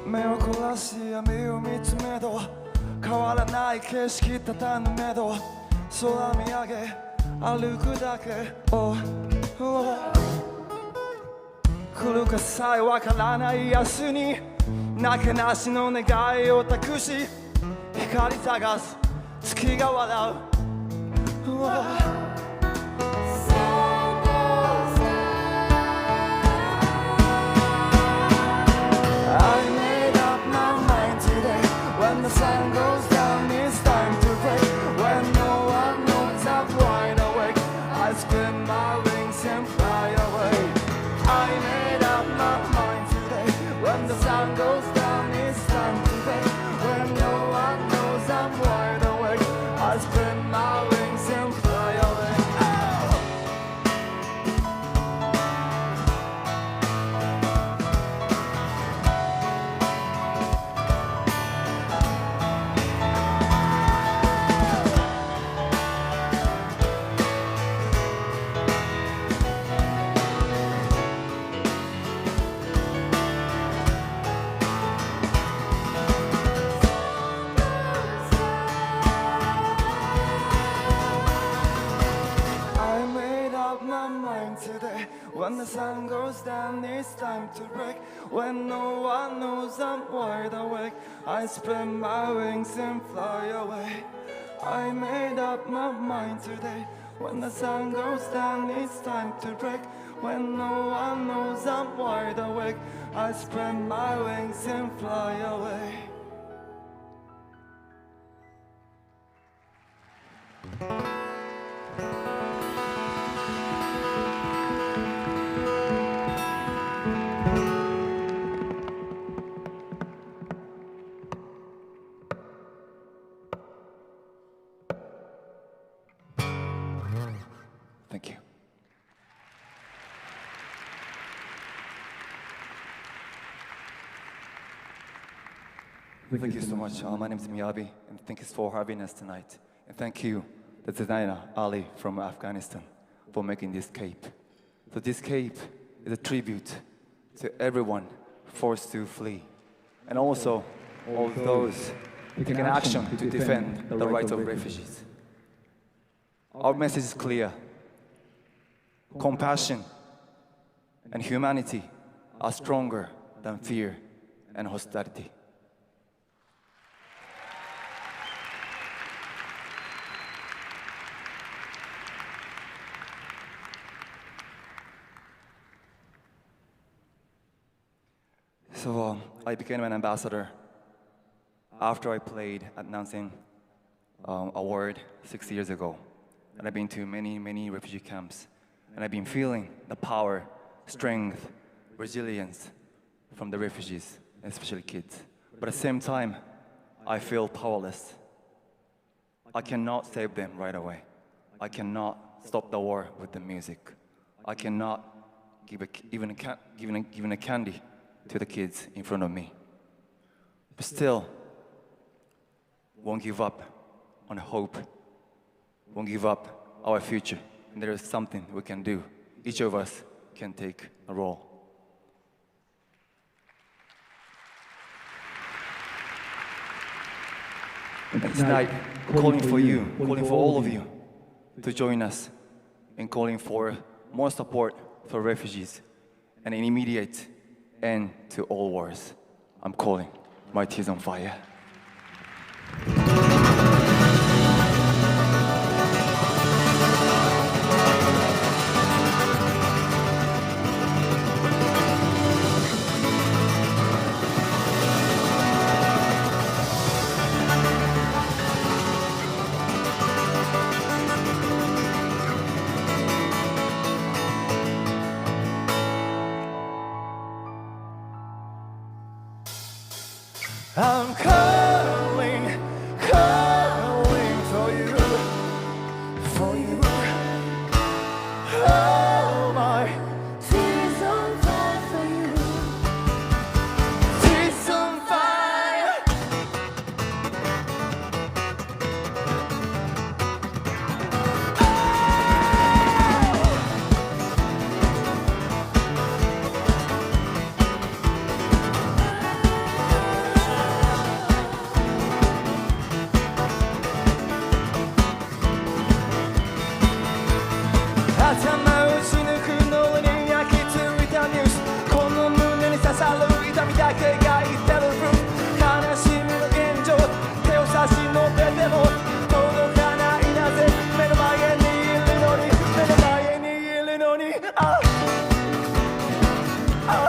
目を凝らし闇を見つめど変わらない景色たたぬ目ど空見上げ歩くだけ来るかさえわからない明日になけなしの願いを託し光探す月が笑うWhen the sun goes down, it's time to break. When no one knows I'm wide awake, I spread my wings and fly away. I made up my mind today. When the sun goes down, it's time to break. When no one knows I'm wide awake, I spread my wings and fly away. Today, when the sun goes down, it's time to break. When no one knows I'm wide awake, I spread my wings and fly away. I made up my mind today. When the sun goes down, it's time to break. When no one knows I'm wide awake, I spread my wings and fly away. Thank you. Thank you so much. My name is Miyabi, and thank you for having us tonight. And thank you, the designer, Ali, from Afghanistan, for making this cape. So this cape is a tribute to everyone forced to flee, and also all those taking action to defend the rights of refugees. Our message is clear. Compassion and humanity are stronger than fear and hostility. So I became an ambassador after I played at Nansen Award 6 years ago. And I've been to many, many refugee camps. And I've been feeling the power, strength, resilience from the refugees, especially kids. But at the same time, I feel powerless. I cannot save them right away. I cannot stop the war with the music. I cannot give even a candy to the kids in front of me. But still, won't give up on hope. Won't give up our future. And there is something we can do. Each of us can take a role. And tonight, calling for you, calling for all of you to join us in calling for more support for refugees and an immediate end to all wars. I'm calling. My tears on fire.
I'm calling, calling for you, for you. Oh, my tears on fire for you. Tears on fire.頭打ち抜くのに焼き付いたニュース、この胸に刺さる痛みだけが言ってるプルーフ、悲しみの現状、手を差し伸べても届かないなぜ、目の前にいるのに、目の前にいるのに、ああ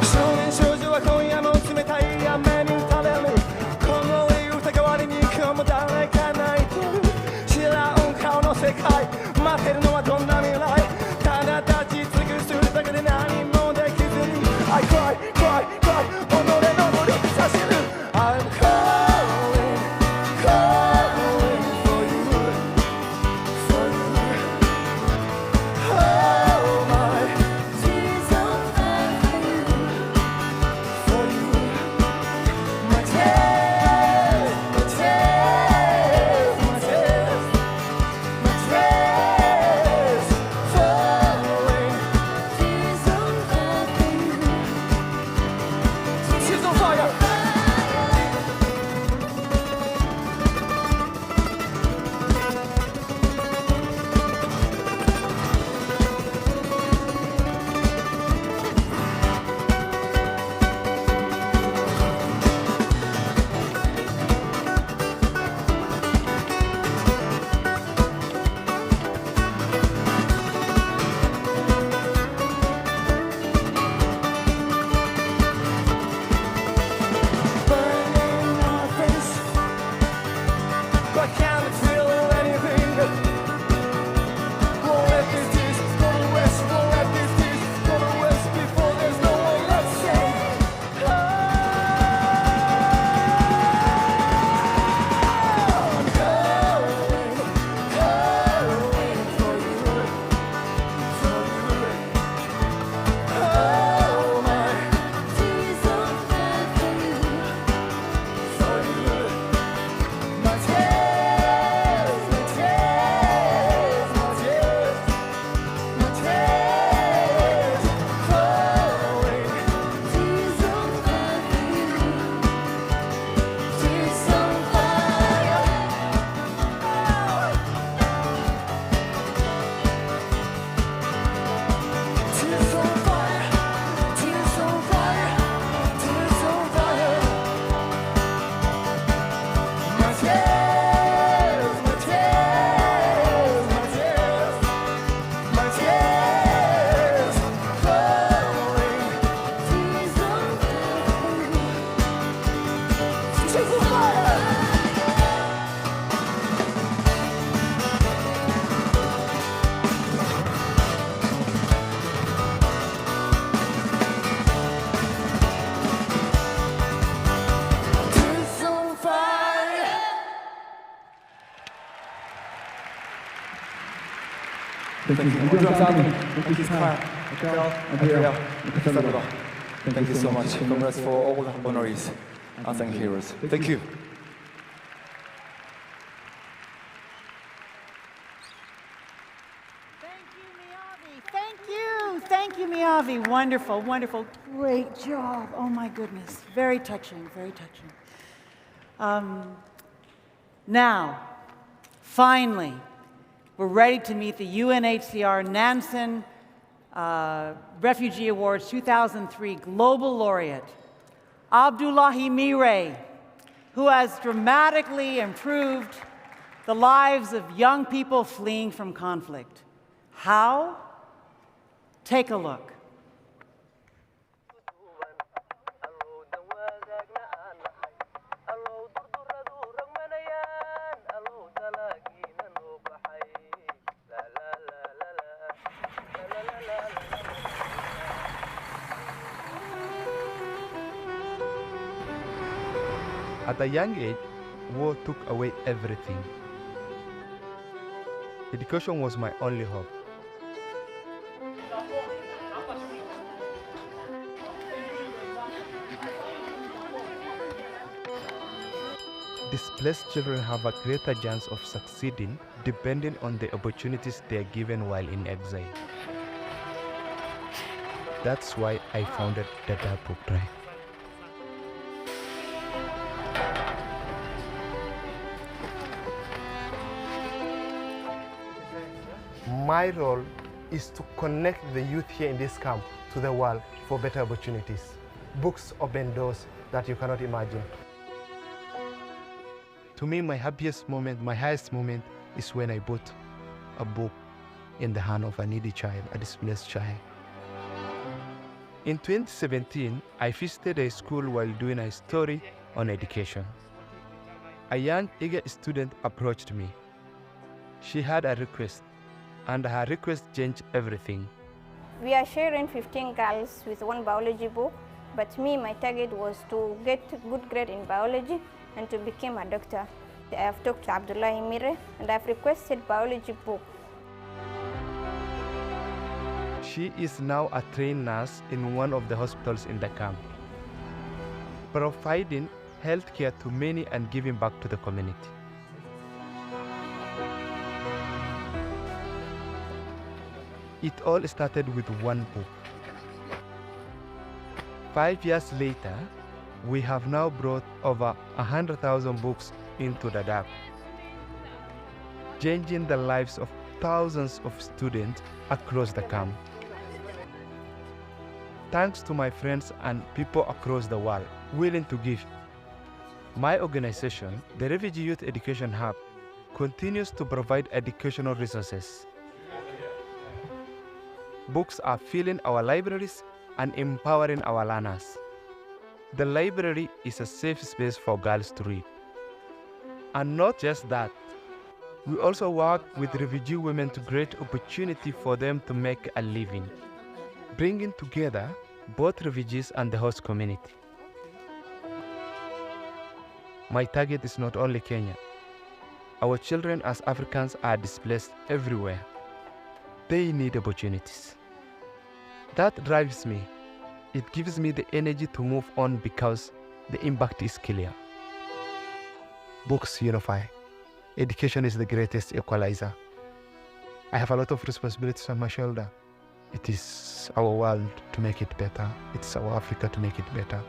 少年少女は今夜も冷たい雨に打たれる、この歌代わりに今日も誰か泣いてる、知らん顔の世界、待ってるのはどんな未来、ただ立ち尽くすだけで何もできずに I cry, cry, cry 己の無力させる I'm calling, calling for you, for you. Oh my tears on fire for you, for you. My tears, my tears, my tears, my tears falling. Tears on fire for you. Tears on fire. Burning our face, but can't feel anything. Won't let these tears go to waste, won't let these tears go to waste before there's no one left saying, I'm calling, calling for you, for you. Oh, my tears on fire for you, for you. My tears, my tears, my tears, my tears falling. Tears on fire for you, tears on fire. Tears on fire, tears on fire, tears on fire. My tears, my tears, my tears, my tears falling. Tears on fire, tears on fire. Tears on fire.
Thank you.
Good job, Sally. Thank you, Kyle, Andrea, Isabella. Thank you so much. Congrats for all the honorees, unsung heroes. Thank you.
Thank you, Miyavi. Wonderful, wonderful. Great job. Oh my goodness. Very touching, very touching. Now, finally, we're ready to meet the UNHCR Nansen Refugee Awards 2003 Global Laureate, Abdullahi Mire, who has dramatically improved the lives of young people fleeing from conflict. How? Take a look.
At a young age, war took away everything. Education was my only hope. Displaced children have a greater chance of succeeding depending on the opportunities they are given while in exile. That's why I founded the Dadaab Book Drive. My role is to connect the youth here in this camp to the world for better opportunities. Books open doors that you cannot imagine. To me, my happiest moment, my highest moment is when I put a book in the hand of a needy child, a displaced child. In 2017, I visited a school while doing a story on education. A young, eager student approached me. She had a request, and her request changed everything.
We are sharing 15 girls with one biology book, but my target was to get good grade in biology and to become a doctor. I have talked to Abdullahi Mire and I've requested biology book.
She is now a trained nurse in one of the hospitals in the camp, providing health care to many and giving back to the community. It all started with one book. 5 years later, we have now brought over 100,000 books into Dadaab, changing the lives of thousands of students across the camp. Thanks to my friends and people across the world willing to give. My organization, the Refugee Youth Education Hub, continues to provide educational resources. Books are filling our libraries and empowering our learners. The library is a safe space for girls to read. And not just that, we also work with refugee women to create opportunity for them to make a living, bringing together both refugees and the host community. My target is not only Kenya. Our children as Africans are displaced everywhere. They need opportunities. That drives me. It gives me the energy to move on because the impact is clear. Books unify. Education is the greatest equalizer. I have a lot of responsibilities on my shoulder. It is our world to make it better. It's our Africa to make it better.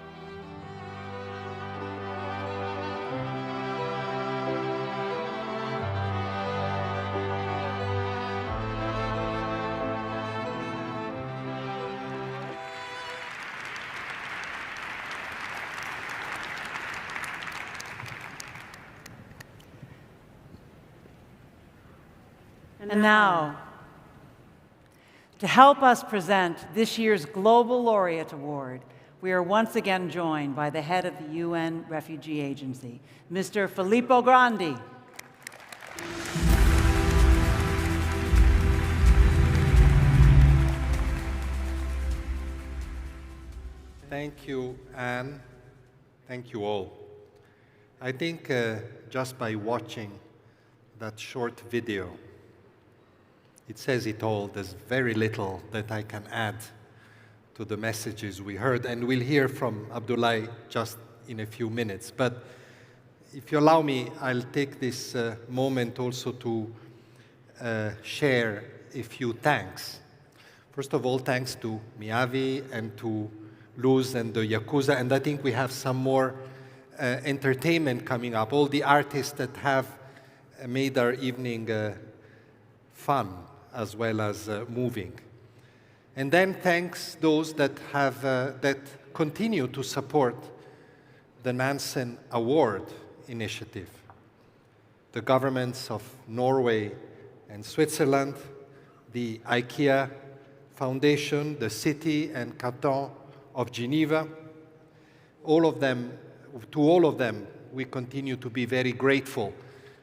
And now, to help us present this year's Global Laureate Award, we are once again joined by the head of the UN Refugee Agency, Mr. Filippo Grandi.
Thank you, Anne. Thank you all. I think just by watching that short video, it says it all. There's very little that I can add to the messages we heard, and we'll hear from Abdullahi just in a few minutes. But if you allow me, I'll take this moment also to share a few thanks. First of all, thanks to Miyavi and to Luz and the Yakuza, and I think we have some more entertainment coming up, all the artists that have made our evening fun as well as moving. And then thanks those that have that continue to support the Nansen Award initiative. The governments of Norway and Switzerland, the IKEA Foundation, the city and canton of Geneva, all of them, to all of them, we continue to be very grateful,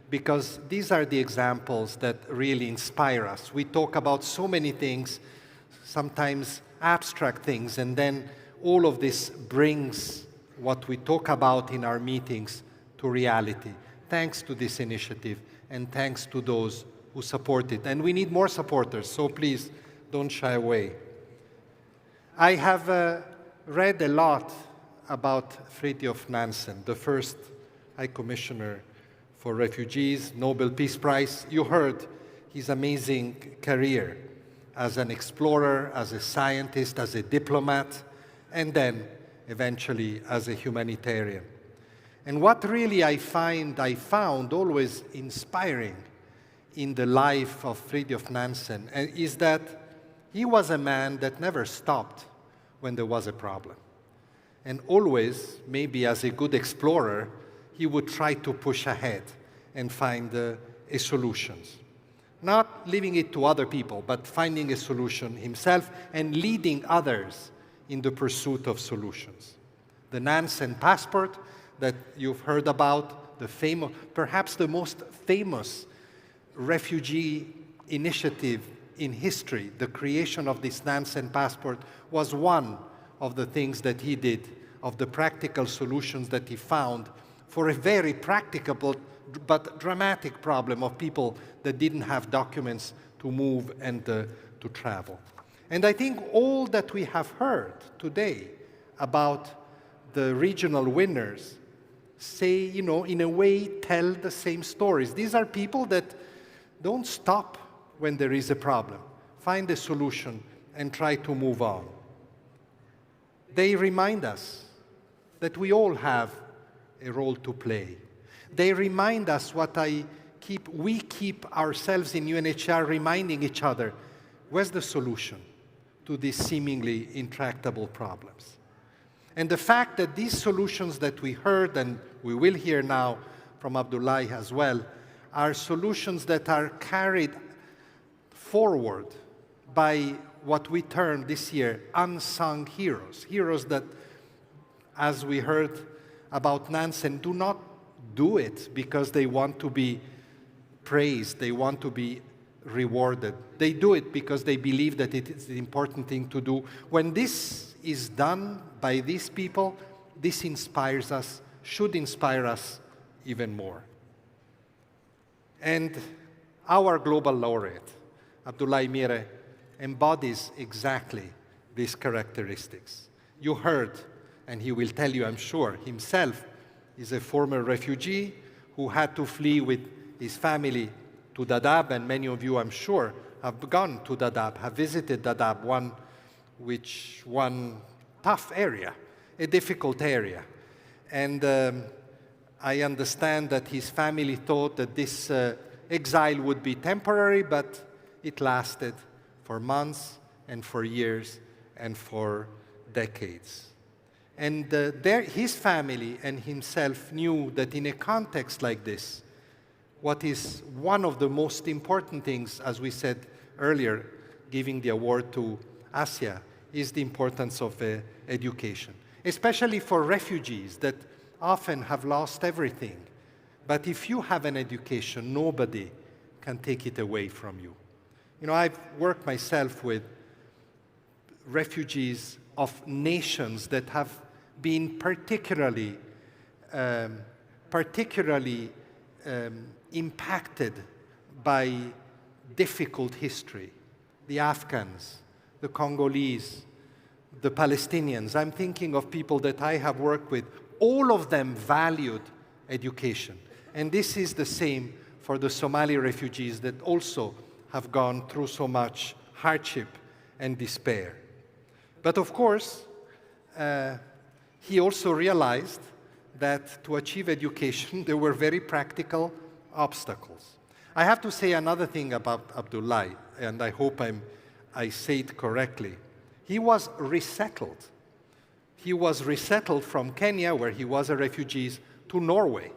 because these are the examples that really inspire us. We talk about so many things, sometimes abstract things, and then all of this brings what we talk about in our meetings to reality, thanks to this initiative and thanks to those who support it. And we need more supporters, so please don't shy away. I have read a lot about Fridtjof Nansen, the first High Commissioner for Refugees, Nobel Peace Prize. You heard his amazing career as an explorer, as a scientist, as a diplomat, and then eventually as a humanitarian. And what really I found always inspiring in the life of Fridtjof Nansen is that he was a man that never stopped when there was a problem. And always, maybe as a good explorer, he would try to push ahead and find a solutions. Not leaving it to other people, but finding a solution himself and leading others in the pursuit of solutions. The Nansen passport that you've heard about, the famous, perhaps the most famous refugee initiative in history, the creation of this Nansen passport, was one of the things that he did, of the practical solutions that he found for a very practicable but dramatic problem of people that didn't have documents to move and to travel. And I think all that we have heard today about the regional winners say, you know, in a way, tell the same stories. These are people that don't stop when there is a problem, find a solution, and try to move on. They remind us that we all have a role to play. They remind us what we keep ourselves in UNHCR reminding each other, where's the solution to these seemingly intractable problems? And the fact that these solutions that we heard, and we will hear now from Abdullahi as well, are solutions that are carried forward by what we term this year unsung heroes. Heroes that, as we heard about Nansen, do not do it because they want to be praised, they want to be rewarded. They do it because they believe that it is the important thing to do. When this is done by these people, this inspires us, should inspire us even more. And our global laureate, Abdullahi Mire, embodies exactly these characteristics. You heard, and he will tell you, I'm sure, himself is a former refugee who had to flee with his family to Dadaab, and many of you, I'm sure, have gone to Dadaab, have visited Dadaab, one tough area, a difficult area. And I understand that his family thought that this exile would be temporary, but it lasted for months and for years and for decades. And his family and himself knew that in a context like this, what is one of the most important things, as we said earlier, giving the award to Asia, is the importance of education, especially for refugees that often have lost everything. But if you have an education, nobody can take it away from you. You know, I've worked myself with refugees of nations that have been particularly impacted by difficult history. The Afghans, the Congolese, the Palestinians. I'm thinking of people that I have worked with. All of them valued education. And this is the same for the Somali refugees that also have gone through so much hardship and despair. But of course, he also realized that to achieve education, there were very practical obstacles. I have to say another thing about Abdullahi, and I hope I say it correctly. He was resettled. He was resettled from Kenya, where he was a refugee, to Norway,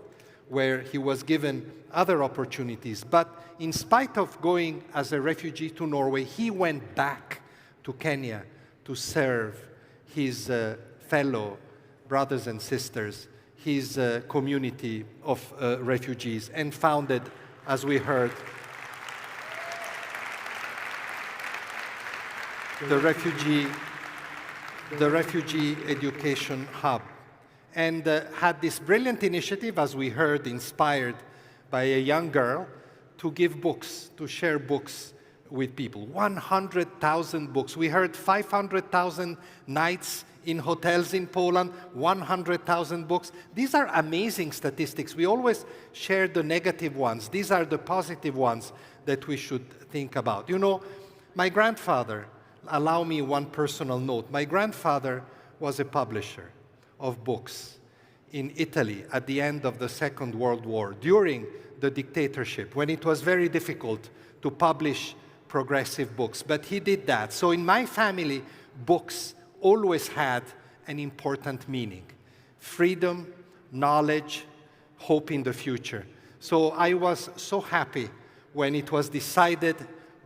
where he was given other opportunities. But in spite of going as a refugee to Norway, he went back to Kenya to serve his fellow brothers and sisters, his community of refugees, and founded, as we heard, the Refugee Education Hub. and had this brilliant initiative, as we heard, inspired by a young girl, to give books, to share books with people. 100,000 books. We heard 500,000 nights in hotels in Poland, 100,000 books. These are amazing statistics. We always share the negative ones. These are the positive ones that we should think about. You know, my grandfather, allow me one personal note. My grandfather was a publisher of books in Italy at the end of the Second World War, during the dictatorship, when it was very difficult to publish progressive books. But he did that. So in my family, books always had an important meaning: freedom, knowledge, hope in the future. So I was so happy when it was decided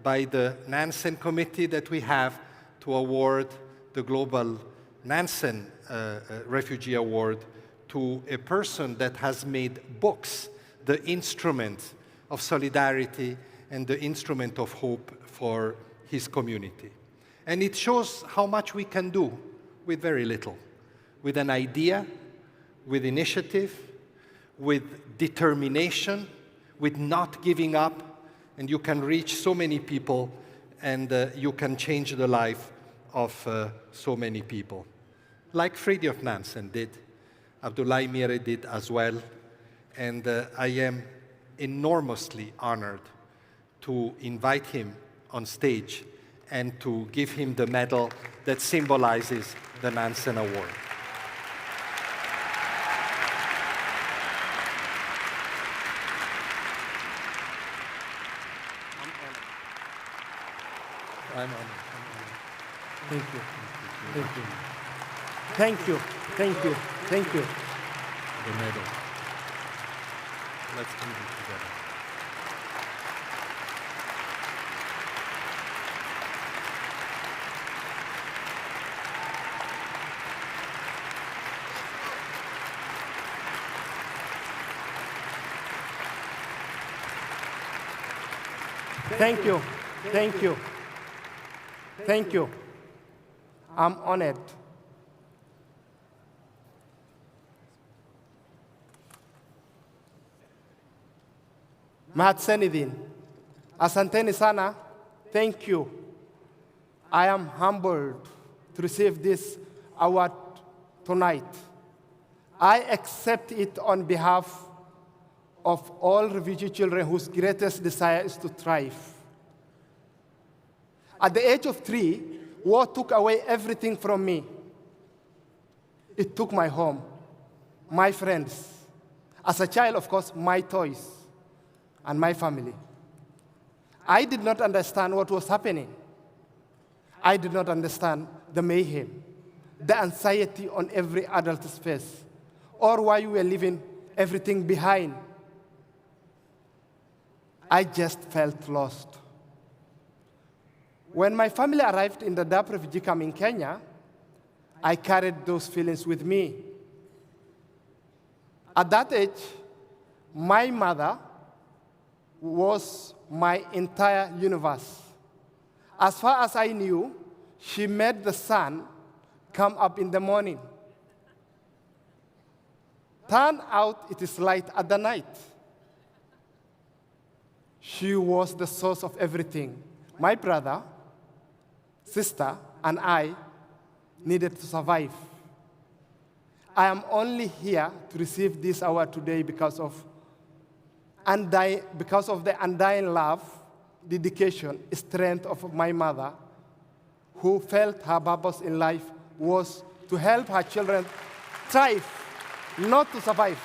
by the Nansen Committee that we have to award the Global Nansen Refugee Award to a person that has made books the instrument of solidarity and the instrument of hope for his community. And it shows how much we can do with very little, with an idea, with initiative, with determination, with not giving up, and you can reach so many people, and you can change the life of so many people. Like Fridtjof Nansen did, Abdullahi Mire did as well, and I am enormously honored to invite him on stage and to give him the medal that symbolizes the Nansen Award.
I'm honored. Thank you. Thank you. Thank you. Thank you. Thank you.
The medal. Let's give it together.
Thank you. Thank you. Thank you. I'm honored. Mahadsanidin. Asanteni sana. Thank you. I am humbled to receive this award tonight. I accept it on behalf of all refugee children whose greatest desire is to thrive. At the age of 3, war took away everything from me. It took my home, my friends. As a child, of course, my toys and my family. I did not understand what was happening. I did not understand the mayhem, the anxiety on every adult's face, or why we were leaving everything behind. I just felt lost. When my family arrived in the Dadaab refugee camp in Kenya, I carried those feelings with me. At that age, my mother was my entire universe. As far as I knew, she made the sun come up in the morning. Turned out it is light at the night. She was the source of everything. My brother, sister, and I needed to survive. I am only here to receive this award today because of the undying love, dedication, strength of my mother, who felt her purpose in life was to help her children thrive, not to survive.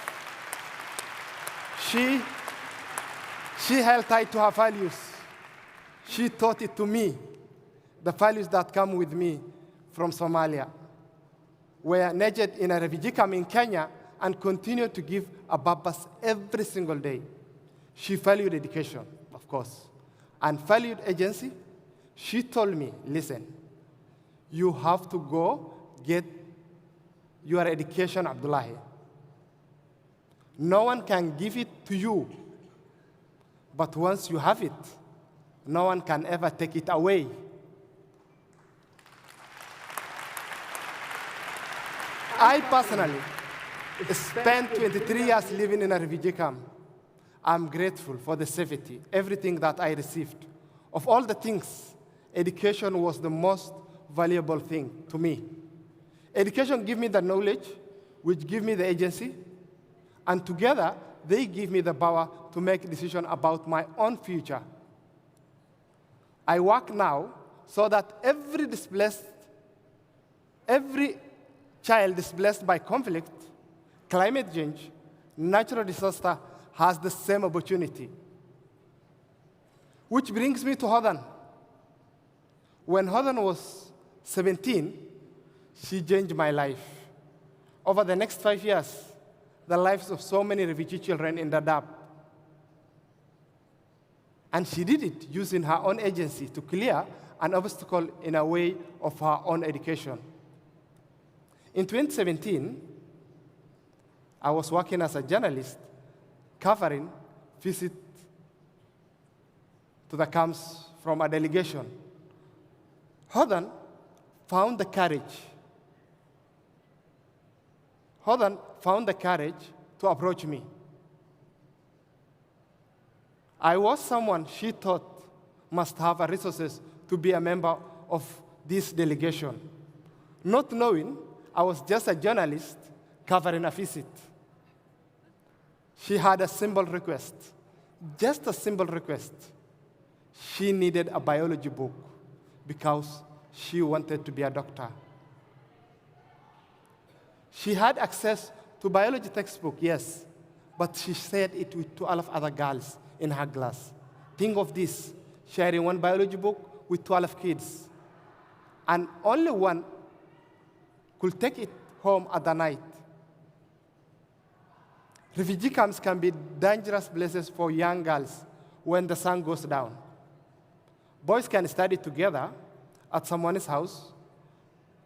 She held tight to her values. She taught it to me, the values that come with me from Somalia, were nurtured in a refugee camp in Kenya and continue to give a purpose every single day. She valued education, of course, and valued agency. She told me, listen, you have to go get your education, Abdullahi. No one can give it to you, but once you have it, no one can ever take it away. I spent 23 years living in a refugee camp. I'm grateful for the safety, everything that I received. Of all the things, education was the most valuable thing to me. Education gave me the knowledge, which give me the agency, and together, they give me the power to make decisions about my own future. I work now so that every child displaced by conflict, climate change, natural disaster has the same opportunity. Which brings me to Hodan. When Hodan was 17, she changed my life. Over the next 5 years, the lives of so many refugee children in Dadaab. And she did it using her own agency to clear an obstacle in a way of her own education. In 2017, I was working as a journalist covering visit to the camps from a delegation. Hodan found the courage to approach me. I was someone she thought must have resources to be a member of this delegation. Not knowing I was just a journalist covering a visit. She had a simple request, just a simple request. She needed a biology book because she wanted to be a doctor. She had access to biology textbook, yes, but she shared it with 12 other girls in her class. Think of this, sharing one biology book with 12 kids. And only one could take it home at the night. Refugee camps can be dangerous places for young girls when the sun goes down. Boys can study together at someone's house,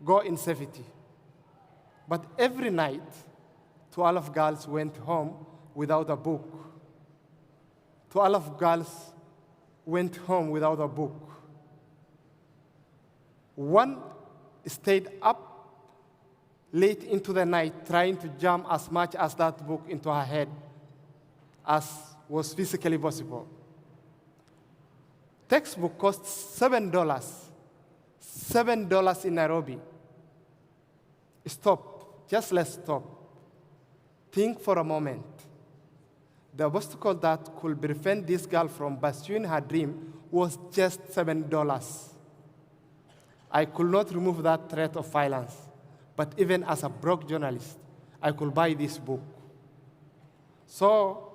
go in safety. But every night, 12 girls went home without a book. 12 girls went home without a book. One stayed up late into the night trying to jam as much as that book into her head as was physically possible. Textbook costs $7. $7 in Nairobi. Stop, just let's stop. Think for a moment. The obstacle that could prevent this girl from pursuing her dream was just $7. I could not remove that threat of violence, but even as a broke journalist, I could buy this book. So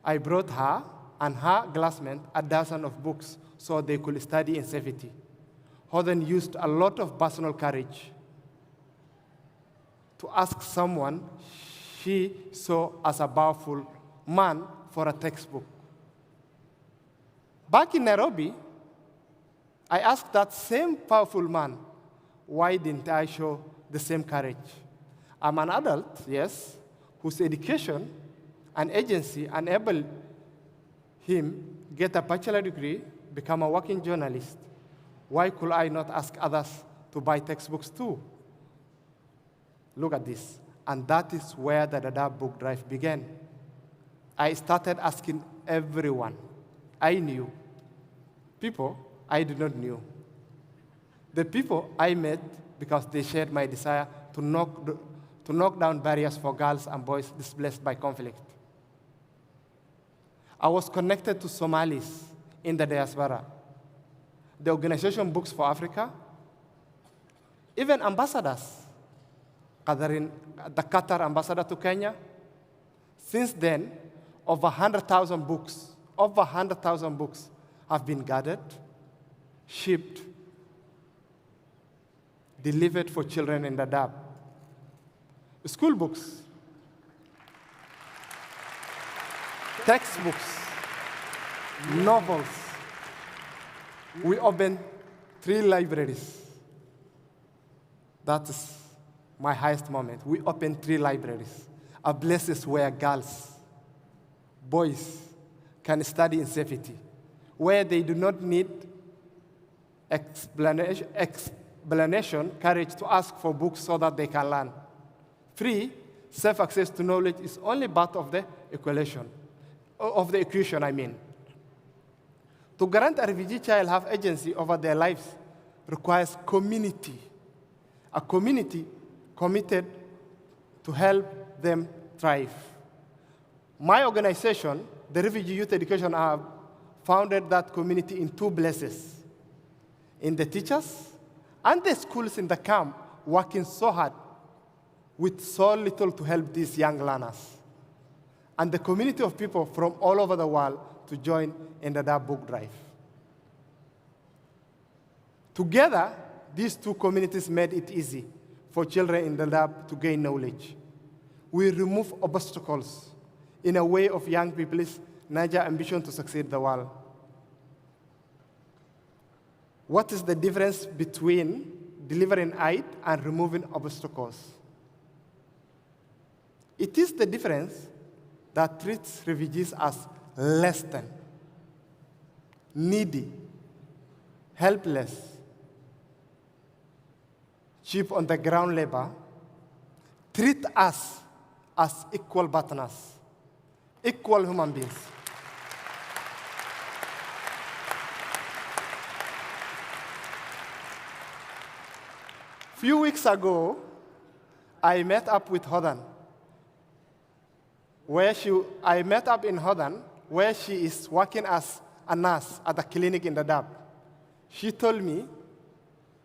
I brought her and her classmate a dozen of books so they could study in safety. Hodan used a lot of personal courage to ask someone she saw as a powerful man for a textbook. Back in Nairobi, I asked that same powerful man, why didn't I show the same courage? I'm an adult, yes, whose education and agency enabled him get a bachelor degree, become a working journalist. Why could I not ask others to buy textbooks too? Look at this. And that is where the Dadaab book drive began. I started asking everyone I knew, people I did not know. The people I met because they shared my desire to knock down barriers for girls and boys displaced by conflict. I was connected to Somalis in the diaspora, the organization Books for Africa, even ambassadors. The Qatar ambassador to Kenya. Since then, over 100,000 books have been gathered, shipped, delivered for children in Dadaab. School books, textbooks, novels. We opened 3 libraries. That's my highest moment. We opened 3 libraries, a places where girls, boys can study in safety, where they do not need explanation, courage to ask for books so that they can learn. Free, safe access to knowledge is only part of the equation. To grant a refugee child have agency over their lives requires community, a community committed to help them thrive. My organization, the Refugee Youth Education Hub, founded that community in 2 places, in the teachers and the schools in the camp, working so hard with so little to help these young learners, and the community of people from all over the world to join in the Dab book drive. Together, these 2 communities made it easy for children in the Dab to gain knowledge. We remove obstacles in a way of young people's Niger ambition to succeed the world. What is the difference between delivering aid and removing obstacles? It is the difference that treats refugees as less than, needy, helpless, cheap on the ground labor, treat us as equal partners, equal human beings. Few weeks ago, I met up with Hodan, I met up in Hodan, where she is working as a nurse at a clinic in the Dab. She told me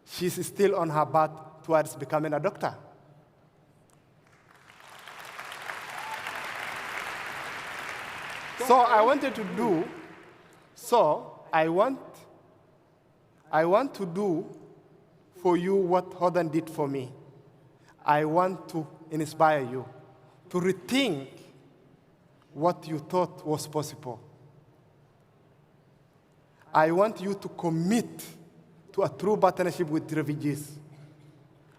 she's still on her path towards becoming a doctor. I want to do for you what Hodan did for me. I want to inspire you to rethink what you thought was possible. I want you to commit to a true partnership with refugees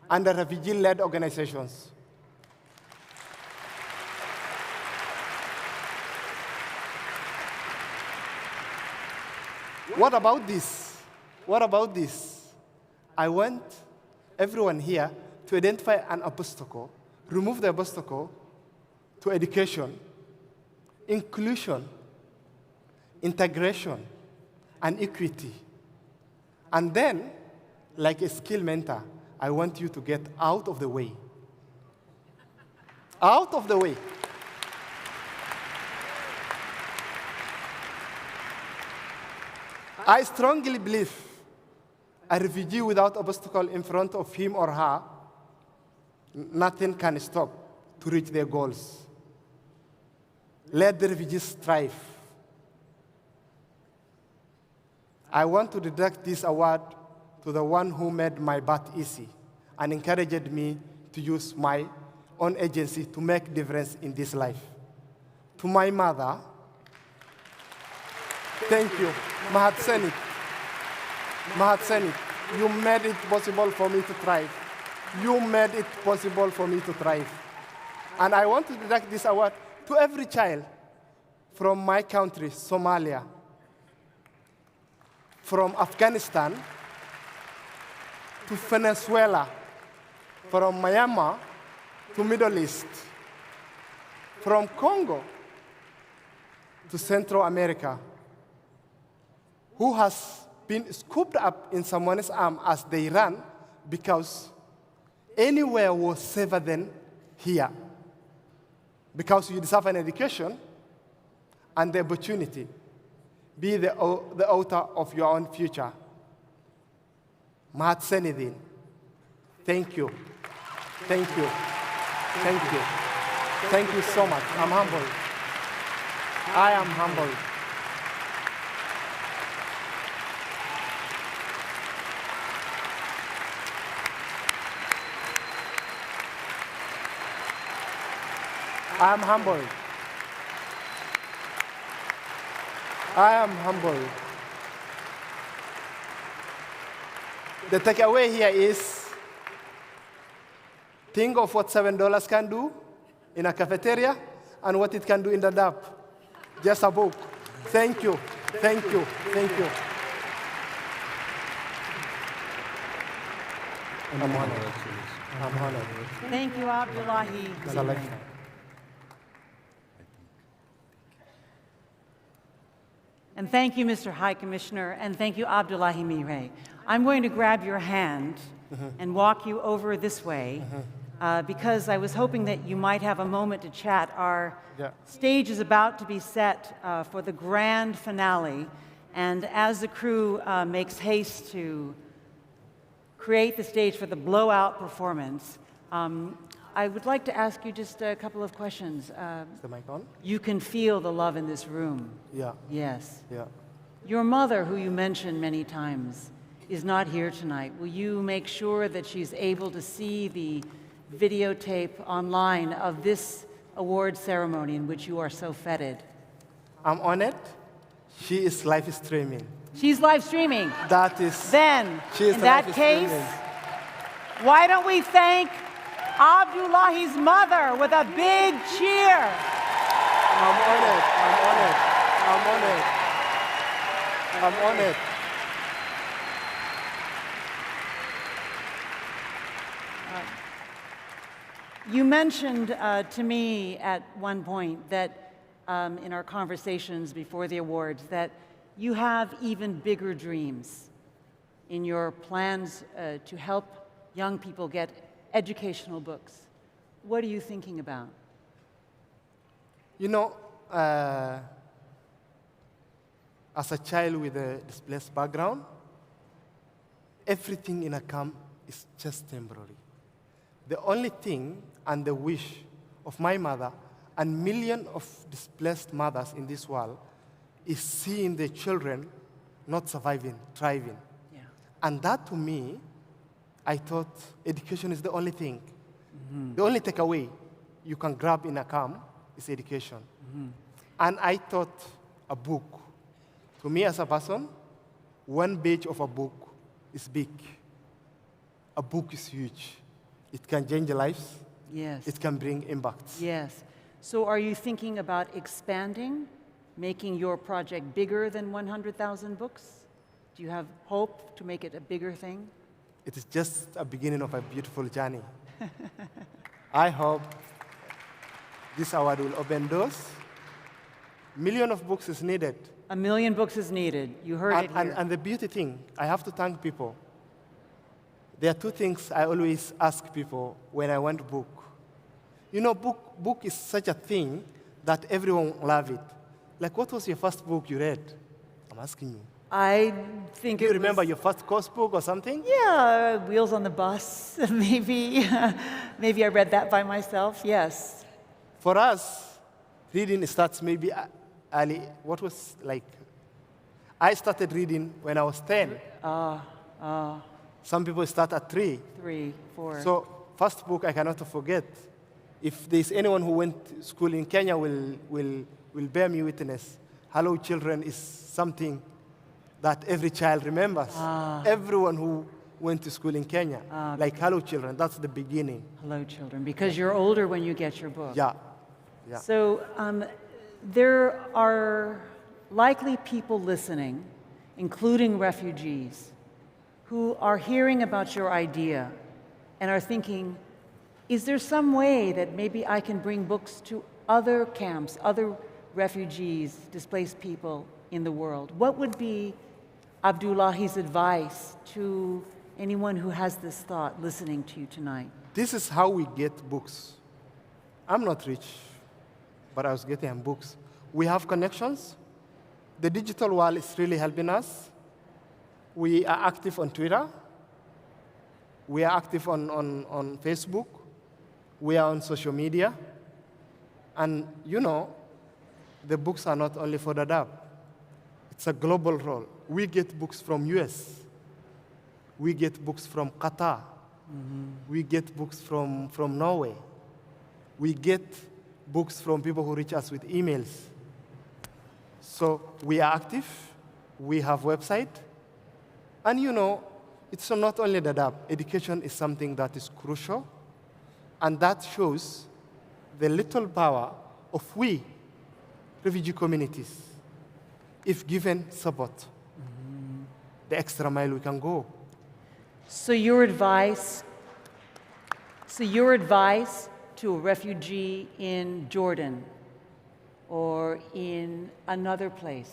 and the refugee-led organizations. What about this? I want everyone here to identify an obstacle, remove the obstacle to education, inclusion, integration, and equity. And then, like a skill mentor, I want you to get out of the way. Out of the way. I strongly believe a refugee without obstacle in front of him or her, nothing can stop to reach their goals. Let the refugees thrive. I want to dedicate this award to the one who made my path easy and encouraged me to use my own agency to make difference in this life. To my mother, thank you. Mahat Senit. Mahat Senit. You made it possible for me to thrive. You made it possible for me to thrive. And I want to dedicate this award to every child from my country, Somalia, from Afghanistan to Venezuela, from Myanmar to Middle East, from Congo to Central America, who has been scooped up in someone's arm as they ran because anywhere was safer than here. Because you deserve an education and the opportunity. Be the author of your own future. Mahat Senidin. Thank you. Thank you. Thank you. Thank you so much. I'm humbled. I am humbled. I am humbled. I am humbled. The takeaway here is, think of what $7 can do in a cafeteria and what it can do in the DAP. Just a book. Thank you. Thank you. Thank you. I'm honored. I'm honored.
Thank you, Abdullahi.
It's a lifetime.
And thank you, Mr. High Commissioner, and thank you, Abdullahi Mire. I'm going to grab your hand and walk you over this way because I was hoping that you might have a moment to chat. Our stage is about to be set for the grand finale, and as the crew makes haste to create the stage for the blowout performance, I would like to ask you just a couple of questions.
Is the mic on?
You can feel the love in this room.
Yeah.
Yes.
Yeah.
Your mother, who you mentioned many times, is not here tonight. Will you make sure that she's able to see the videotape online of this award ceremony in which you are so feted?
I'm on it. She is live streaming.
She's live streaming.
That is.
Then,
She is
in that
live
case,
streaming.
why don't we thank Abdullahi's mother with a big cheer?
I'm on it. I'm on it. I'm on it. I'm on it.
You mentioned to me at one point that in our conversations before the awards that you have even bigger dreams in your plans to help young people get educational books. What are you thinking about?
You know, as a child with a displaced background, everything in a camp is just temporary. The only thing and the wish of my mother and millions of displaced mothers in this world is seeing their children not surviving, thriving.
Yeah.
And that to me, I thought education is the only thing. The only takeaway you can grab in a camp is education. And I thought a book, to me as a person, one page of a book is big. A book is huge. It can change lives.
Yes.
It can bring impacts.
Yes. So are you thinking about expanding, making your project bigger than 100,000 books? Do you have hope to make it a bigger thing?
It is just a beginning of a beautiful journey. I hope this award will open doors. Million of books is needed.
1 million books is needed. You heard it here.
And the beauty thing, I have to thank people. There are two things I always ask people when I want a book. You know, book is such a thing that everyone love it. Like, what was your first book you read? I'm asking you.
I think
Do you remember your first course book or something?
Yeah, Wheels on the Bus, maybe. Maybe I read that by myself, yes.
For us, reading starts maybe early. What was like? I started reading when I was 10. Some people start at 3.
3, 4.
So, first book I cannot forget. If there's anyone who went to school in Kenya will bear me witness. Hello Children is something that every child remembers. Everyone who went to school in Kenya, like Hello Children, that's the beginning.
Hello Children, because you're older when you get your book.
Yeah. Yeah.
So there are likely people listening, including refugees, who are hearing about your idea and are thinking, is there some way that maybe I can bring books to other camps, other refugees, displaced people in the world? What would be Abdullahi's advice to anyone who has this thought listening to you tonight?
This is how we get books. I'm not rich, but I was getting books. We have connections. The digital world is really helping us. We are active on Twitter. We are active on Facebook. We are on social media. And you know, the books are not only for Dadaab. It's a global role. We get books from US. We get books from Qatar. We get books from Norway. We get books from people who reach us with emails. So we are active. We have website. And you know, it's not only Dadaab. Education is something that is crucial. And that shows the little power of we, refugee communities, if given support, the extra mile we can go.
So your advice So your advice to a refugee in Jordan or in another place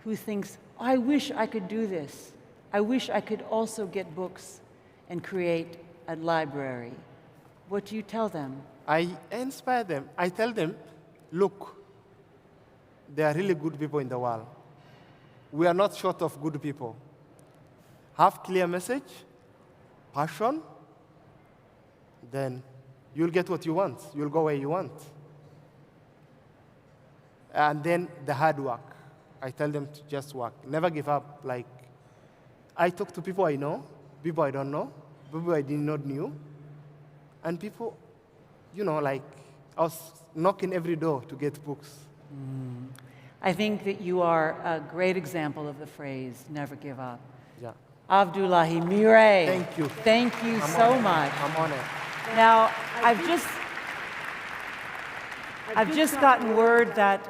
who thinks, I wish I could do this. I wish I could also get books and create a library. What do you tell them?
I inspire them. I tell them, look, there are really good people in the world. We are not short of good people. Have clear message, passion, then you'll get what you want. You'll go where you want. And then the hard work. I tell them to just work. Never give up. Like, I talk to people I know, people I don't know, people I did not knew, and people, like, I was knocking every door to get books.
I think that you are a great example of the phrase, never give up.
Yeah.
Abdullahi Mire.
Thank you.
Thank you so much.
I'm honored.
Now, I've just gotten word that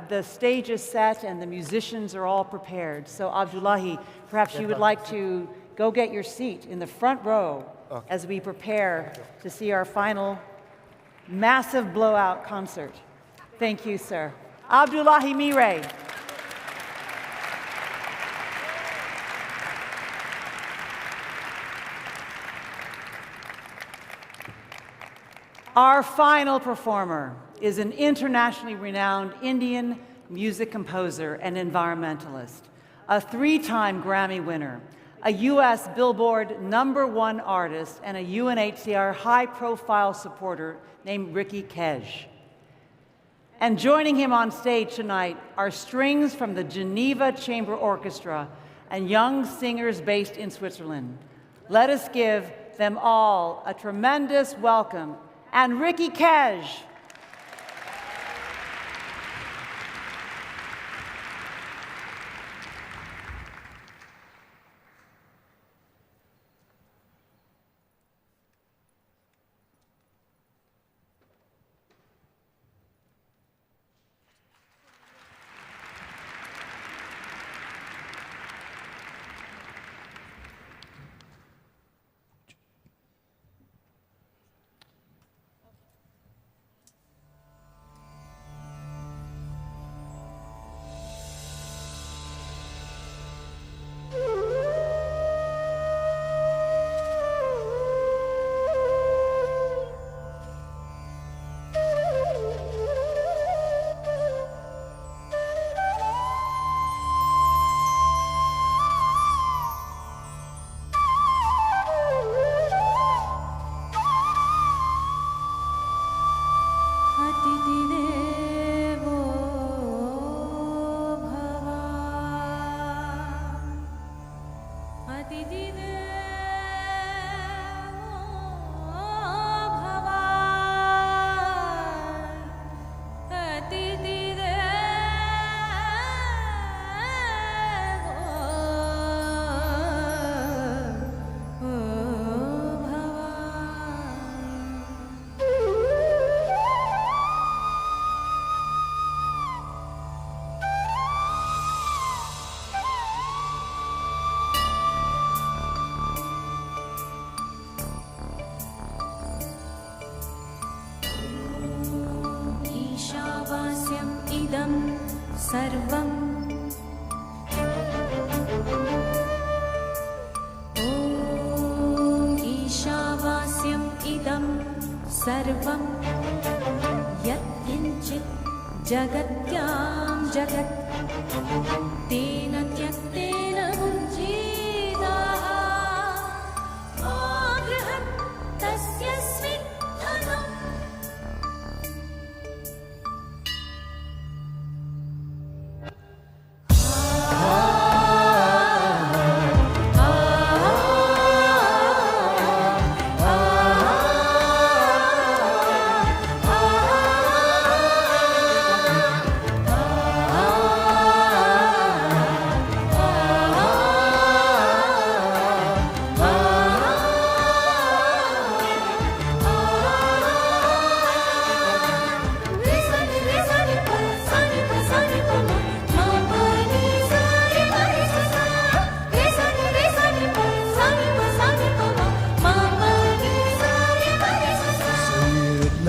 the stage is set and the musicians are all prepared. So Abdullahi, perhaps you would like to go get your seat in the front row as we prepare to see our final massive blowout concert. Thank you, sir. Abdullahi Mire. Our final performer is an internationally renowned Indian music composer and environmentalist, a 3-time Grammy winner, a US Billboard #1 artist, and a UNHCR high-profile supporter named Ricky Kej. And joining him on stage tonight are strings from the Geneva Chamber Orchestra and young singers based in Switzerland. Let us give them all a tremendous welcome. And Ricky Kej.
सर्वम् ॐ ईशावास्यम् इदं सर्वं यत्किञ्चित् जगत्यां जगत् तेन त्यक्तेन मुञ्जीताः मा बृहत् तस्यस्मिन् धनम्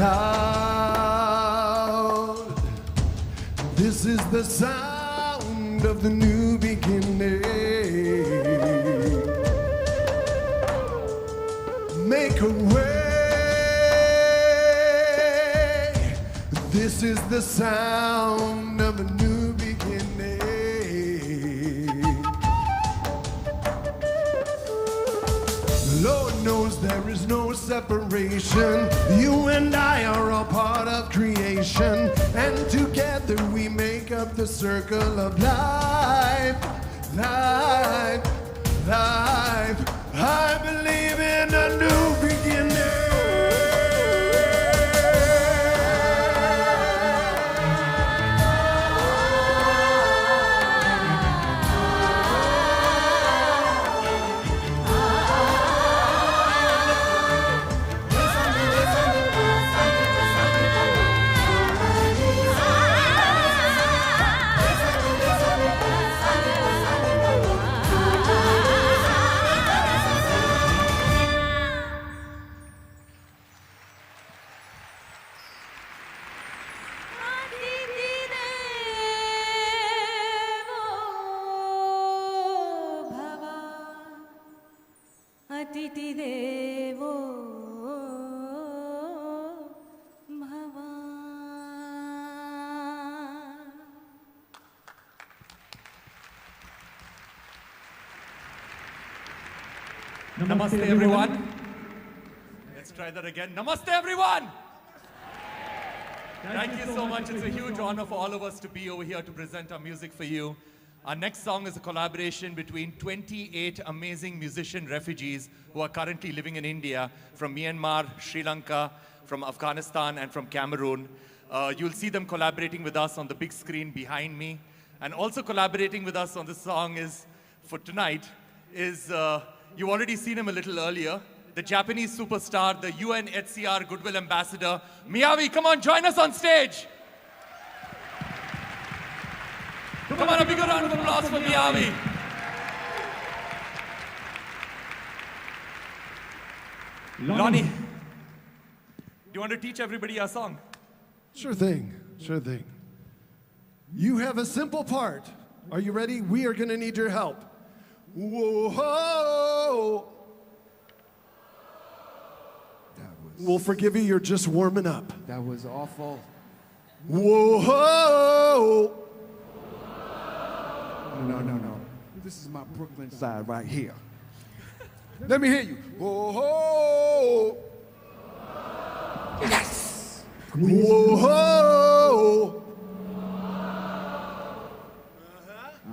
loud. This is the sound of the new beginning. Make a way. This is the sound of a new beginning. The Lord knows there is no separation. You and I are all part of creation, and together we make up the circle of life, life, life. I believe in a new beginning.
Namaste, everyone. Let's try that again. Namaste, everyone. Thank you so much. It's a huge honor for all of us to be over here to present our music for you. Our next song is a collaboration between 28 amazing musician refugees who are currently living in India from Myanmar, Sri Lanka, from Afghanistan, and from Cameroon. You'll see them collaborating with us on the big screen behind me. And also collaborating with us on this song is, for tonight, is, you've already seen him a little earlier, the Japanese superstar, the UNHCR Goodwill Ambassador, Miyavi. Come on, join us on stage. Come on, a big round of applause for Miyavi. Lonnie, do you want to teach everybody our song?
Sure thing, sure thing. You have a simple part. Are you ready? We are gonna need your help. Whoa! We'll forgive you, you're just warming up.
That was awful.
Whoa!
No. This is my Brooklyn side right here. Let me hear you. Whoa! Yes!
Whoa!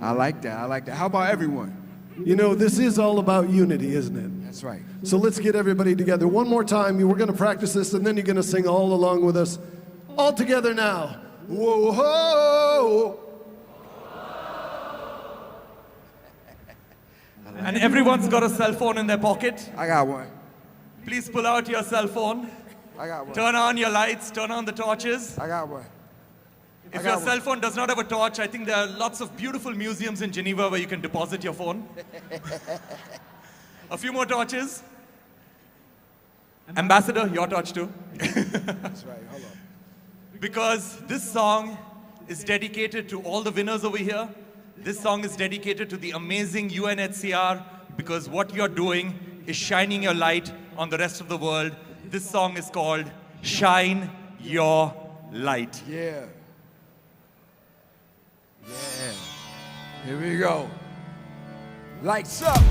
I like that. How about everyone?
You know, this is all about unity, isn't it?
That's right.
So let's get everybody together. One more time, we're going to practice this, and then you're going to sing all along with us. All together now. Whoa, ho!
And everyone's got a cell phone in their pocket.
I got one.
Please pull out your cell phone.
I got one.
Turn on your lights, turn on the torches.
I got one.
If your cell phone does not have a torch, I think there are lots of beautiful museums in Geneva where you can deposit your phone. A few more torches. Ambassador, your torch too.
That's right, hold on.
Because this song is dedicated to all the winners over here. This song is dedicated to the amazing UNHCR, because what you're doing is shining your light on the rest of the world. This song is called Shine Your Light.
Yeah. Yeah. Here we go. Lights up.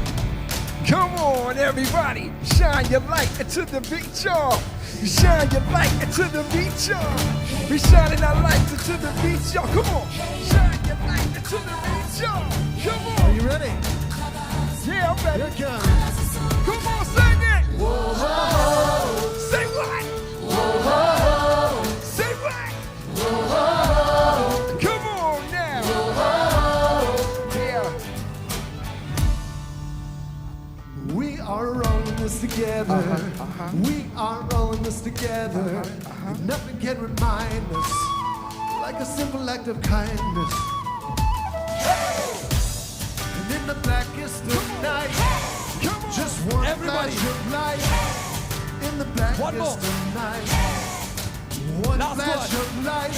Come on, everybody. Shine your light into the beat, y'all. Shine your light into the beat, y'all. We shining our lights into the beat, y'all. Come on. Shine your light into the beat, y'all. Come on.
Are you ready?
Yeah, I'm ready.
Here it comes.
Come on, sing it.
Whoa, ho.
Say what?
Whoa, ho.
Say what?
Whoa, ho.
Come on now.
Whoa, ho.
Yeah.
We are rolling this together. We are rolling this together. Nothing can remind us like a simple act of kindness. And in the blackest of night, just one flash of light. In the blackest of night, flash of light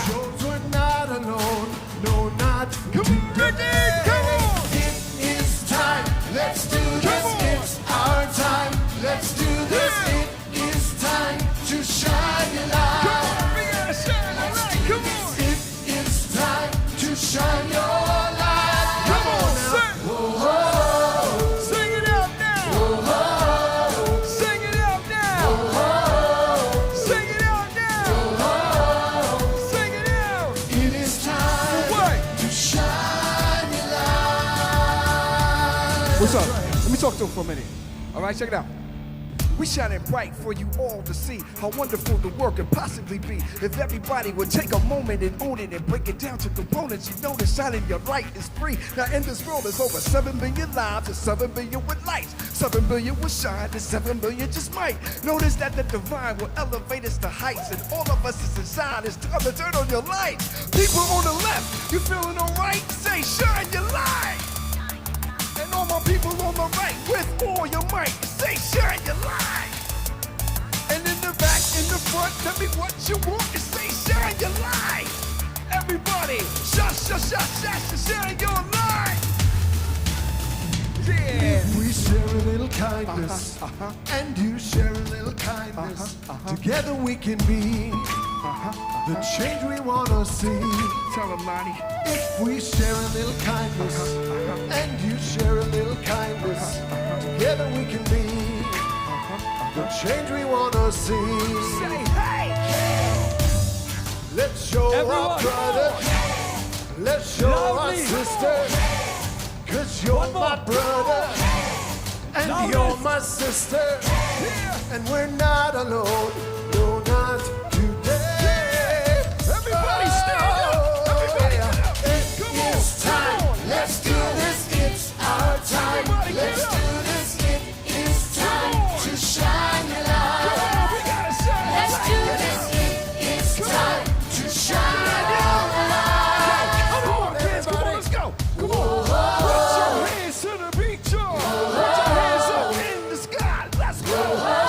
shows we're not alone. No, not today. Come on. It is time. Let's do this. It's our time. Let's do this. It is time to shine your light. Come on, we gotta shine your light. Come on. It is time to shine your light. Come on, sing. Whoa. Sing it out now. Whoa. Sing it out now. Whoa. Sing it out now. Whoa. Sing it out. It is time to shine your light.
What's up? Let me talk to him for a minute. All right, check it out. We shining bright for you all to see how wonderful the world could possibly be if everybody would take a moment and own it and break it down to components. You know that shining your light is free. Now in this world there's over 7 billion lives and 7 billion with lights. 7 billion will shine and 7 billion just might. Notice that the divine will elevate us to heights, and all of us is inside. It's time to turn on your light. People on the left, you feeling alright? Say shine your light. And all my people on the right, with all your might, say shine your light. And in the back, in the front, tell me what you want and say shine your light. Everybody, shine your light. Yeah.
If we share a little kindness, and you share a little kindness, together we can be the change we want to see.
Tell them, Lonnie.
If we share a little kindness, and you share a little kindness, together we can be the change we want to see.
Say hey!
Let's show
Everyone,
our brother, let's show our sister, 'cause you're my brother, and you're my sister, and we're not alone, no, not today.
Everybody stand up! Everybody get up! Come on!
It's time, let's do this, it's our time. Let's do this, it is time to shine your light.
Come on, we gotta shine your
Let's
light.
do this, it is time to shine your light.
Come on, kids, come on, let's go. Come on. Put your hands to the beat, y'all. Put your hands up in the sky. Let's go.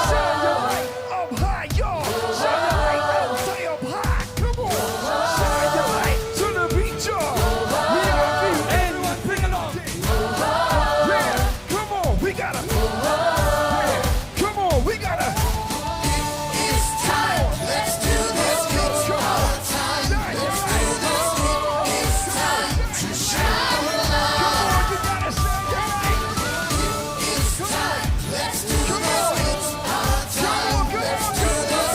Shine your light up high, y'all. Shine your light up, stay up high. Come on. Shine your light to the beat, y'all. We are beat. Everyone, bring along. Yeah, come on, we gotta. Yeah, come on, we gotta.
It's time, let's do this, it's our time. Let's do this, it's time to shine your light.
Come on, you gotta shine your light.
It's time, let's do this, it's our time. Let's do this,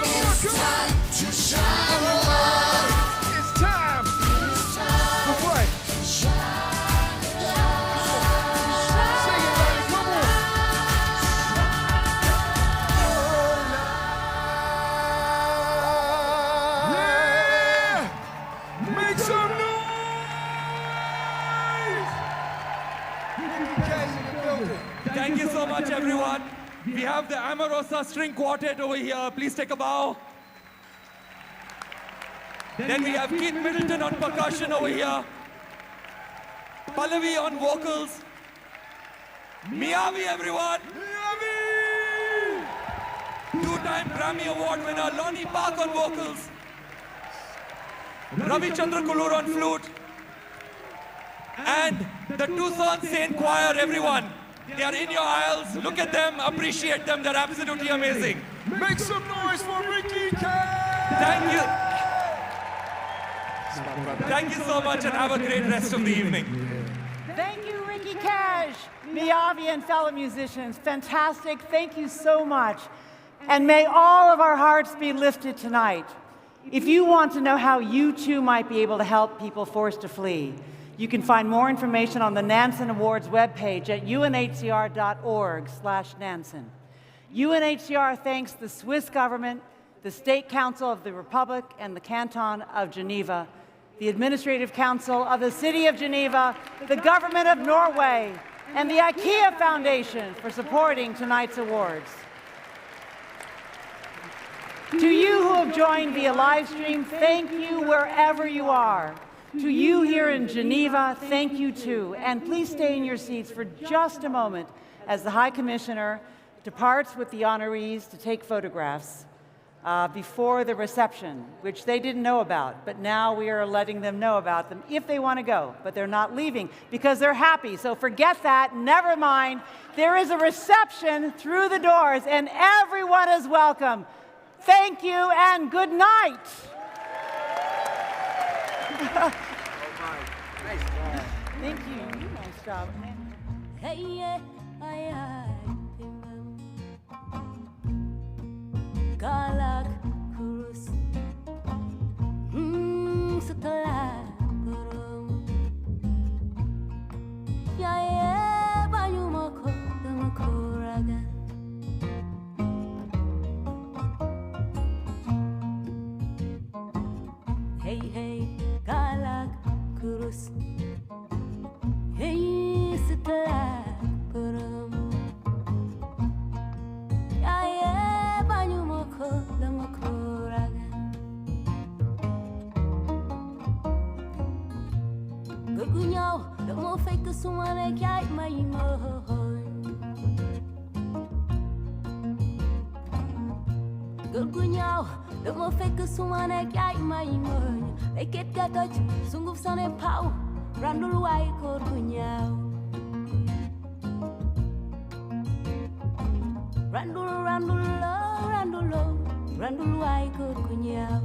it's time to shine your light.
It's time. For what? Sing it, Lonnie, come on. Yeah! Make some noise!
Thank you so much, everyone. We have the Amorosa String Quartet over here. Please take a bow. Then we have Keith Middleton on percussion over here. Pallavi on vocals. Miyavi, everyone. Two-time Grammy Award winner Lonnie Park on vocals. Ravi Chandrakulur on flute. And the Tucson Saint Choir, everyone. They are in your aisles. Look at them, appreciate them. They're absolutely amazing.
Make some noise for Ricky Cash!
Thank you. Thank you so much and have a great rest of the evening.
Thank you, Ricky Cash, Miyavi, and fellow musicians. Fantastic. Thank you so much. And may all of our hearts be lifted tonight. If you want to know how you too might be able to help people forced to flee, you can find more information on the Nansen Awards webpage at unhcr.org/Nansen. UNHCR thanks the Swiss government, the State Council of the Republic and the Canton of Geneva, the Administrative Council of the City of Geneva, the Government of Norway, and the IKEA Foundation for supporting tonight's awards. To you who have joined via live stream, thank you wherever you are. To you here in Geneva, thank you too. And please stay in your seats for just a moment as the High Commissioner departs with the honorees to take photographs. before the reception, which they didn't know about, but now we are letting them know about them if they want to go, but they're not leaving because they're happy. So forget that, never mind. There is a reception through the doors and everyone is welcome. Thank you and good night. Thank you. Nice job.
Hey, yeah, Galak kurus setelah burung ya banyu moko demokuraga hey galak kurus hey setelah burung ya banyu moko demokuraga Gurgunyaw demo fake sumane kay may mohon Gurgunyaw demo fake sumane kay may mohon Eket gatoj sungguh sane pau randul wai gurgunyaw Randul wai gurgunyaw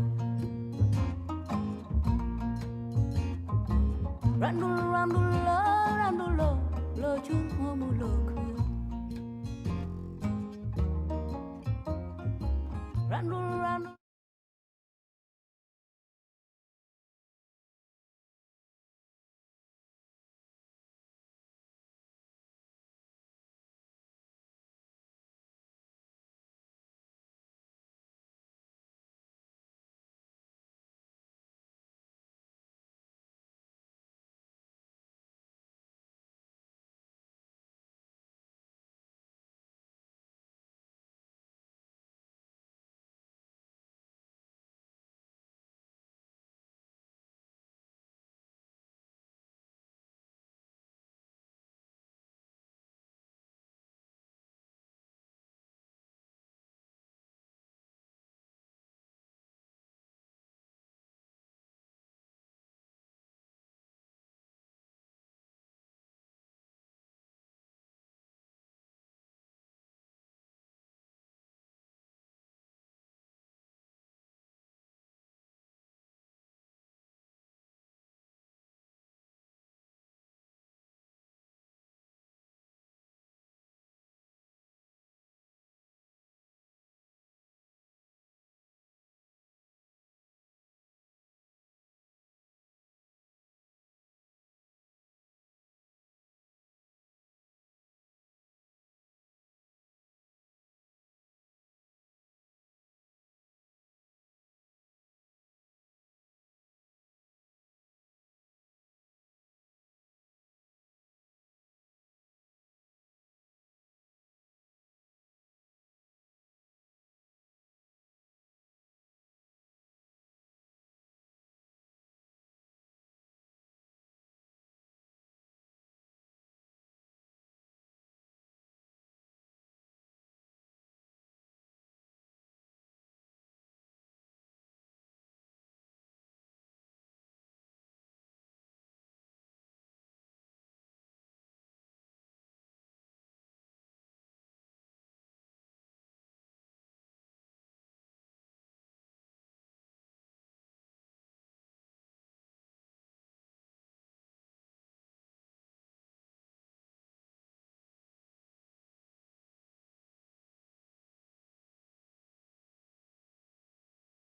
Randul lo chumo muloko Randul